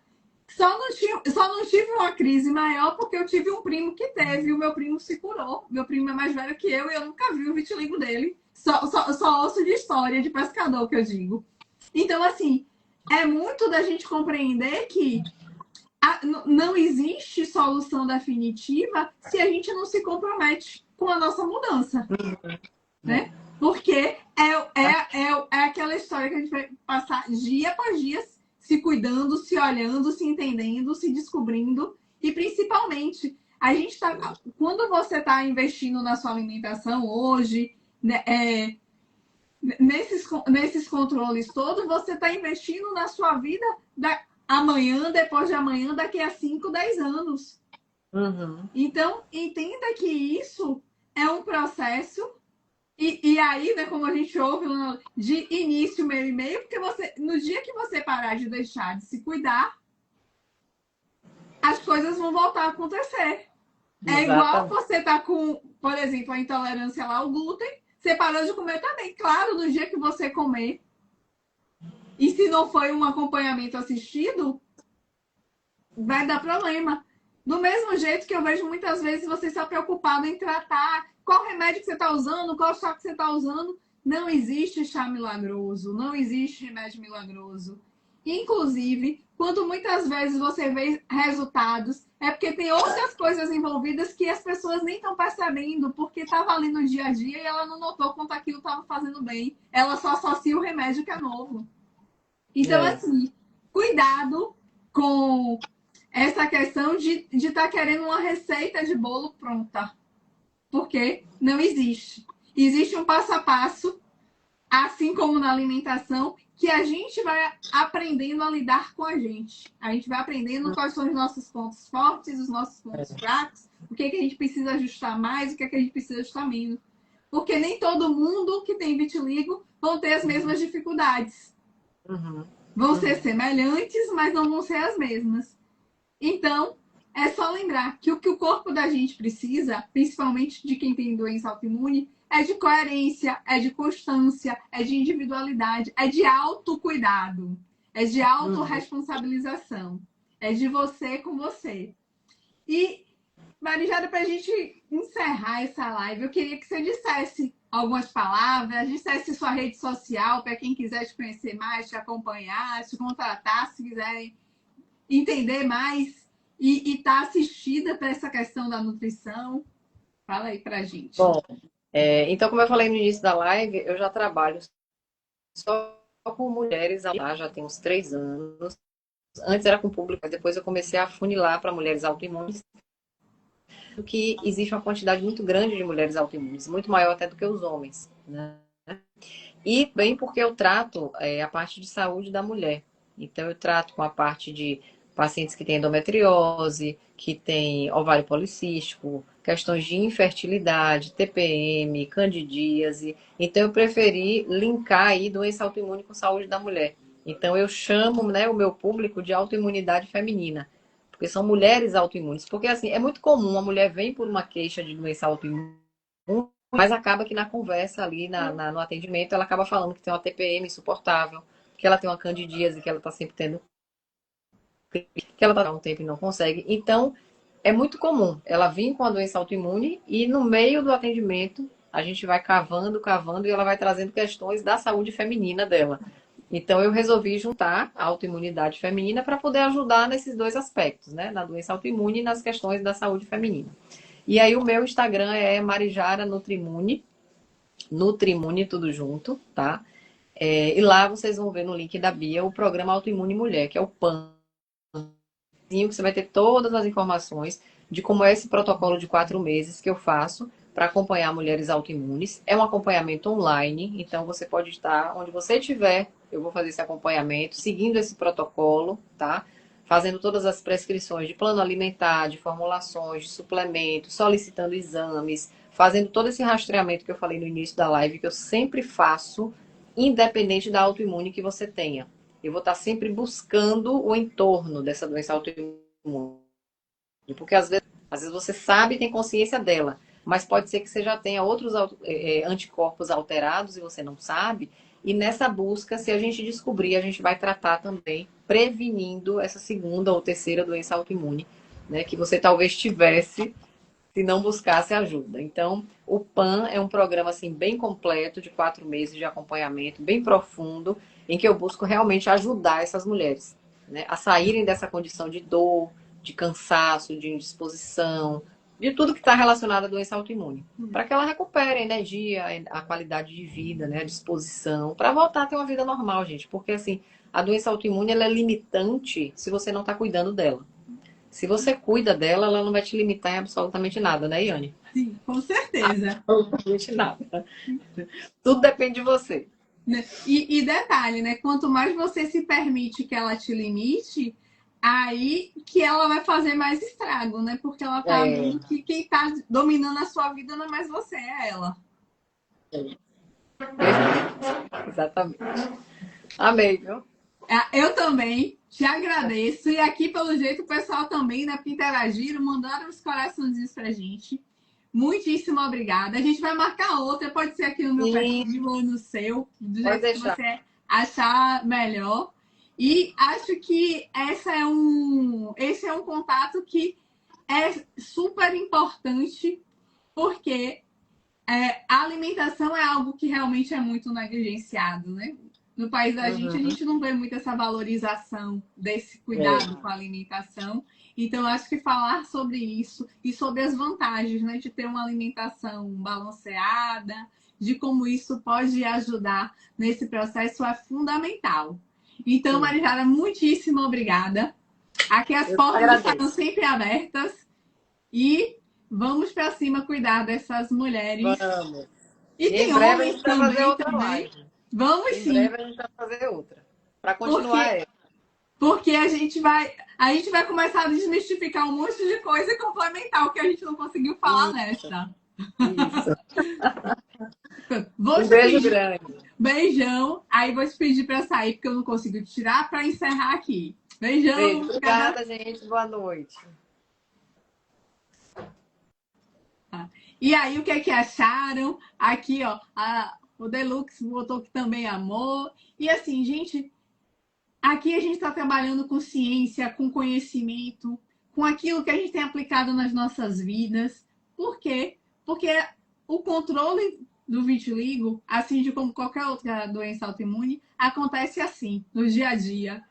Só não tive uma crise maior porque eu tive um primo que teve, e o meu primo se curou. Meu primo é mais velho que eu e eu nunca vi o vitiligo dele. Só ouço de história de pescador, que eu digo. Então, assim, é muito da gente compreender que não existe solução definitiva se a gente não se compromete com a nossa mudança, né? Porque é aquela história que a gente vai passar dia após dia se cuidando, se olhando, se entendendo, se descobrindo e principalmente quando você está investindo na sua alimentação hoje, né, nesses controles todos, você está investindo na sua vida amanhã, depois de amanhã, daqui a 5, 10 anos. Uhum. Então, entenda que isso é um processo, e aí, né, como a gente ouve, de início, meio e meio, porque no dia que você parar de deixar de se cuidar, as coisas vão voltar a acontecer. É igual você tá com, por exemplo, a intolerância lá ao glúten, você parou de comer também. Claro, no dia que você comer, e se não foi um acompanhamento assistido, vai dar problema. Do mesmo jeito que eu vejo muitas vezes você está preocupado em tratar qual remédio que você está usando, qual chá que você está usando. Não existe chá milagroso, não existe remédio milagroso. Inclusive, quando muitas vezes você vê resultados, é porque tem outras coisas envolvidas que as pessoas nem estão percebendo, porque estava ali no dia a dia e ela não notou quanto aquilo estava fazendo bem. Ela só associa o remédio que é novo. Então, assim, cuidado com essa questão de estar querendo uma receita de bolo pronta. Porque não existe. Existe um passo a passo, assim como na alimentação, que a gente vai aprendendo a lidar com a gente. A gente vai aprendendo quais são os nossos pontos fortes, os nossos pontos fracos, o que, é que a gente precisa ajustar mais, o que, é que a gente precisa ajustar menos. Porque nem todo mundo que tem vitiligo vão ter as mesmas dificuldades. Vão ser semelhantes, mas não vão ser as mesmas. Então, é só lembrar que o corpo da gente precisa, principalmente de quem tem doença autoimune, é de coerência, é de constância, é de individualidade, é de autocuidado, é de autorresponsabilização, é de você com você. E, Marijada, para a gente encerrar essa live, eu queria que você dissesse algumas palavras, dissesse sua rede social para quem quiser te conhecer mais, te acompanhar, te contratar, se quiserem entender mais e tá assistida para essa questão da nutrição. Fala aí pra gente. Bom, então, como eu falei no início da live, eu já trabalho só com mulheres, já tem uns 3 anos. Antes era com público, mas depois eu comecei a afunilar para mulheres autoimunes, que existe uma quantidade muito grande de mulheres autoimunes, muito maior até do que os homens, né? E bem porque eu trato a parte de saúde da mulher. Então, eu trato com a parte de pacientes que têm endometriose, que têm ovário policístico, questões de infertilidade, TPM, candidíase. Então, eu preferi linkar aí doença autoimune com saúde da mulher. Então, eu chamo, né, o meu público de autoimunidade feminina, porque são mulheres autoimunes. Porque, assim, é muito comum, uma mulher vem por uma queixa de doença autoimune, mas acaba que na conversa ali, no atendimento, ela acaba falando que tem uma TPM insuportável, que ela tem uma candidíase, que ela está sempre tendo, que ela está há um tempo e não consegue. Então, é muito comum ela vir com a doença autoimune e no meio do atendimento a gente vai cavando, cavando e ela vai trazendo questões da saúde feminina dela. Então, eu resolvi juntar a autoimunidade feminina para poder ajudar nesses dois aspectos, né? Na doença autoimune e nas questões da saúde feminina. E aí, o meu Instagram é Marijara Nutrimune, Nutrimune tudo junto, tá? E lá vocês vão ver no link da bio o programa Autoimune Mulher, que é o PAN, que você vai ter todas as informações de como é esse protocolo de 4 meses que eu faço para acompanhar mulheres autoimunes. É um acompanhamento online, então você pode estar onde você estiver, eu vou fazer esse acompanhamento, seguindo esse protocolo, tá? Fazendo todas as prescrições de plano alimentar, de formulações, de suplementos, solicitando exames, fazendo todo esse rastreamento que eu falei no início da live, que eu sempre faço, independente da autoimune que você tenha. Eu vou estar sempre buscando o entorno dessa doença autoimune. Porque às vezes você sabe e tem consciência dela, mas pode ser que você já tenha outros anticorpos alterados e você não sabe. E nessa busca, se a gente descobrir, a gente vai tratar também, prevenindo essa segunda ou terceira doença autoimune, né, que você talvez tivesse se não buscasse ajuda. Então, o PAN é um programa assim bem completo, de 4 meses de acompanhamento, bem profundo, em que eu busco realmente ajudar essas mulheres, né, a saírem dessa condição de dor, de cansaço, de indisposição, de tudo que está relacionado à doença autoimune, para que ela recupere a energia, a qualidade de vida, né, a disposição, para voltar a ter uma vida normal, gente, porque assim, a doença autoimune ela é limitante se você não está cuidando dela. Se você cuida dela, ela não vai te limitar em absolutamente nada, né, Iane? Sim, com certeza. Absolutamente nada. Tudo depende de você. E detalhe, né? Quanto mais você se permite que ela te limite, aí que ela vai fazer mais estrago, né? Porque ela tá vendo que quem tá dominando a sua vida não é mais você, é ela. Exatamente. Amei, viu? Eu também te agradeço. E aqui, pelo jeito, o pessoal também, né? Que interagiram, mandaram os coraçõezinhos pra gente. Muitíssimo obrigada. A gente vai marcar outra, pode ser aqui no meu perfil ou no seu, do jeito que você achar melhor. E acho que esse é um contato que é super importante, porque a alimentação é algo que realmente é muito negligenciado, né? No país da gente, a gente não vê muito essa valorização desse cuidado com a alimentação. Então, acho que falar sobre isso e sobre as vantagens, né, de ter uma alimentação balanceada, de como isso pode ajudar nesse processo é fundamental. Então, Marijara, muitíssimo obrigada. Aqui as Eu portas estão agradeço. sempre abertas e vamos para cima cuidar dessas mulheres. Vamos. E E em tem breve a homens gente vai fazer também, outra também. live. Vamos Em sim, breve a gente vai fazer outra. Para continuar porque essa. porque a gente vai começar a desmistificar um monte de coisa e complementar o que a gente não conseguiu falar Isso, nessa. isso. Vou Um te beijo pedir grande. beijão, aí vou te pedir para sair porque eu não consigo te tirar para encerrar aqui. Beijo. Beijão, cada. Obrigada, gente. Boa noite. E aí, o que é que acharam? Aqui, ó, o Deluxe botou que também amou. E assim, gente, aqui a gente está trabalhando com ciência, com conhecimento, com aquilo que a gente tem aplicado nas nossas vidas. Por quê? Porque o controle do vitiligo, assim de como qualquer outra doença autoimune, acontece assim, no dia a dia,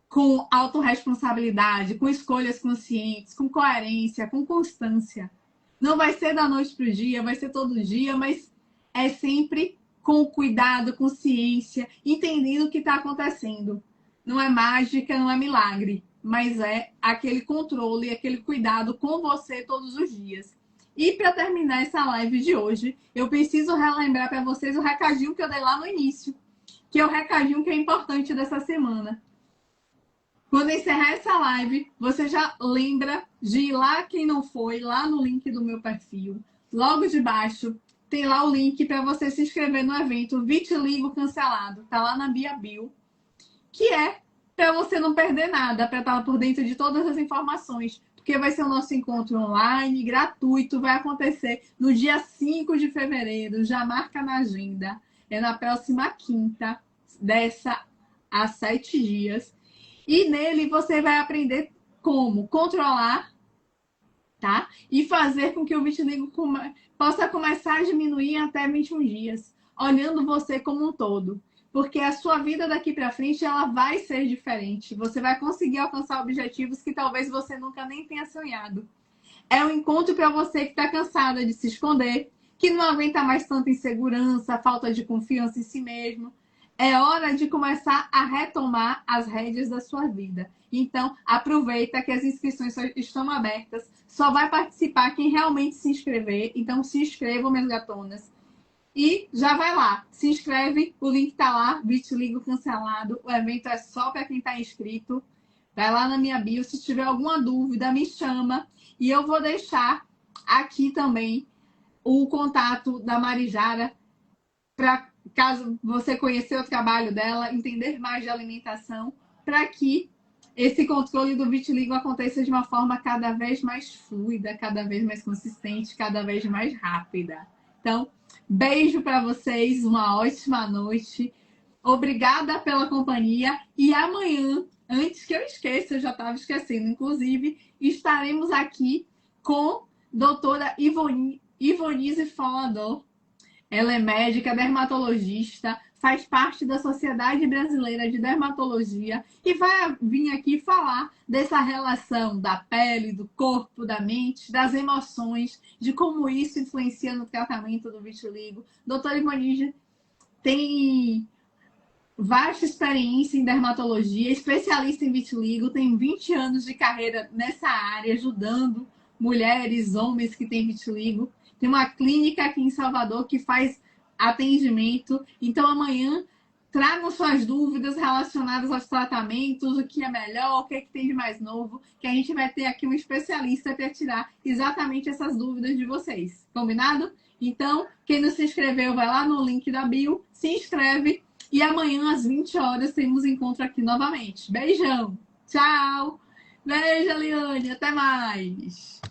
com autorresponsabilidade, com escolhas conscientes, com coerência, com constância. Não vai ser da noite para o dia, vai ser todo dia, mas é sempre com cuidado, com ciência, entendendo o que está acontecendo. Não é mágica, não é milagre, mas é aquele controle, aquele cuidado com você todos os dias. E para terminar essa live de hoje, eu preciso relembrar para vocês o recadinho que eu dei lá no início, que é o recadinho que é importante dessa semana. Quando encerrar essa live, você já lembra de ir lá, quem não foi, lá no link do meu perfil. Logo de baixo tem lá o link para você se inscrever no evento Vitiligo Cancelado. Tá lá na Bio, que é para você não perder nada, para estar por dentro de todas as informações. Porque vai ser o nosso encontro online, gratuito, vai acontecer no dia 5 de fevereiro. Já marca na agenda. É na próxima quinta, dessa a 7 dias. E nele você vai aprender como controlar, tá? E fazer com que o vitiligo possa começar a diminuir em até 21 dias, olhando você como um todo. Porque a sua vida daqui para frente ela vai ser diferente. Você vai conseguir alcançar objetivos que talvez você nunca nem tenha sonhado. É um encontro para você que está cansada de se esconder, que não aguenta mais tanta insegurança, falta de confiança em si mesmo. É hora de começar a retomar as rédeas da sua vida. Então, aproveita que as inscrições estão abertas. Só vai participar quem realmente se inscrever. Então, se inscrevam, minhas gatonas. E já vai lá, se inscreve, o link tá lá, Vitiligo Cancelado. O evento é só para quem está inscrito. Vai lá na minha bio, se tiver alguma dúvida, me chama. E eu vou deixar aqui também o contato da Marijara para caso você conhecer o trabalho dela, entender mais de alimentação, para que esse controle do vitiligo aconteça de uma forma cada vez mais fluida, cada vez mais consistente, cada vez mais rápida. Então, beijo para vocês, uma ótima noite. Obrigada pela companhia e amanhã, antes que eu esqueça, eu já estava esquecendo, inclusive, estaremos aqui com doutora Ivonise Falador. Ela é médica, dermatologista, faz parte da Sociedade Brasileira de Dermatologia e vai vir aqui falar dessa relação da pele, do corpo, da mente, das emoções, de como isso influencia no tratamento do vitiligo. Doutora Ivonise tem vasta experiência em dermatologia, especialista em vitiligo, tem 20 anos de carreira nessa área, ajudando mulheres, homens que têm vitiligo. Tem uma clínica aqui em Salvador que faz atendimento. Então, amanhã, tragam suas dúvidas relacionadas aos tratamentos, o que é melhor, o que é que tem de mais novo, que a gente vai ter aqui um especialista para tirar exatamente essas dúvidas de vocês. Combinado? Então, quem não se inscreveu, vai lá no link da bio, se inscreve e amanhã às 20 horas temos encontro aqui novamente. Beijão! Tchau! Beijo, Liane! Até mais!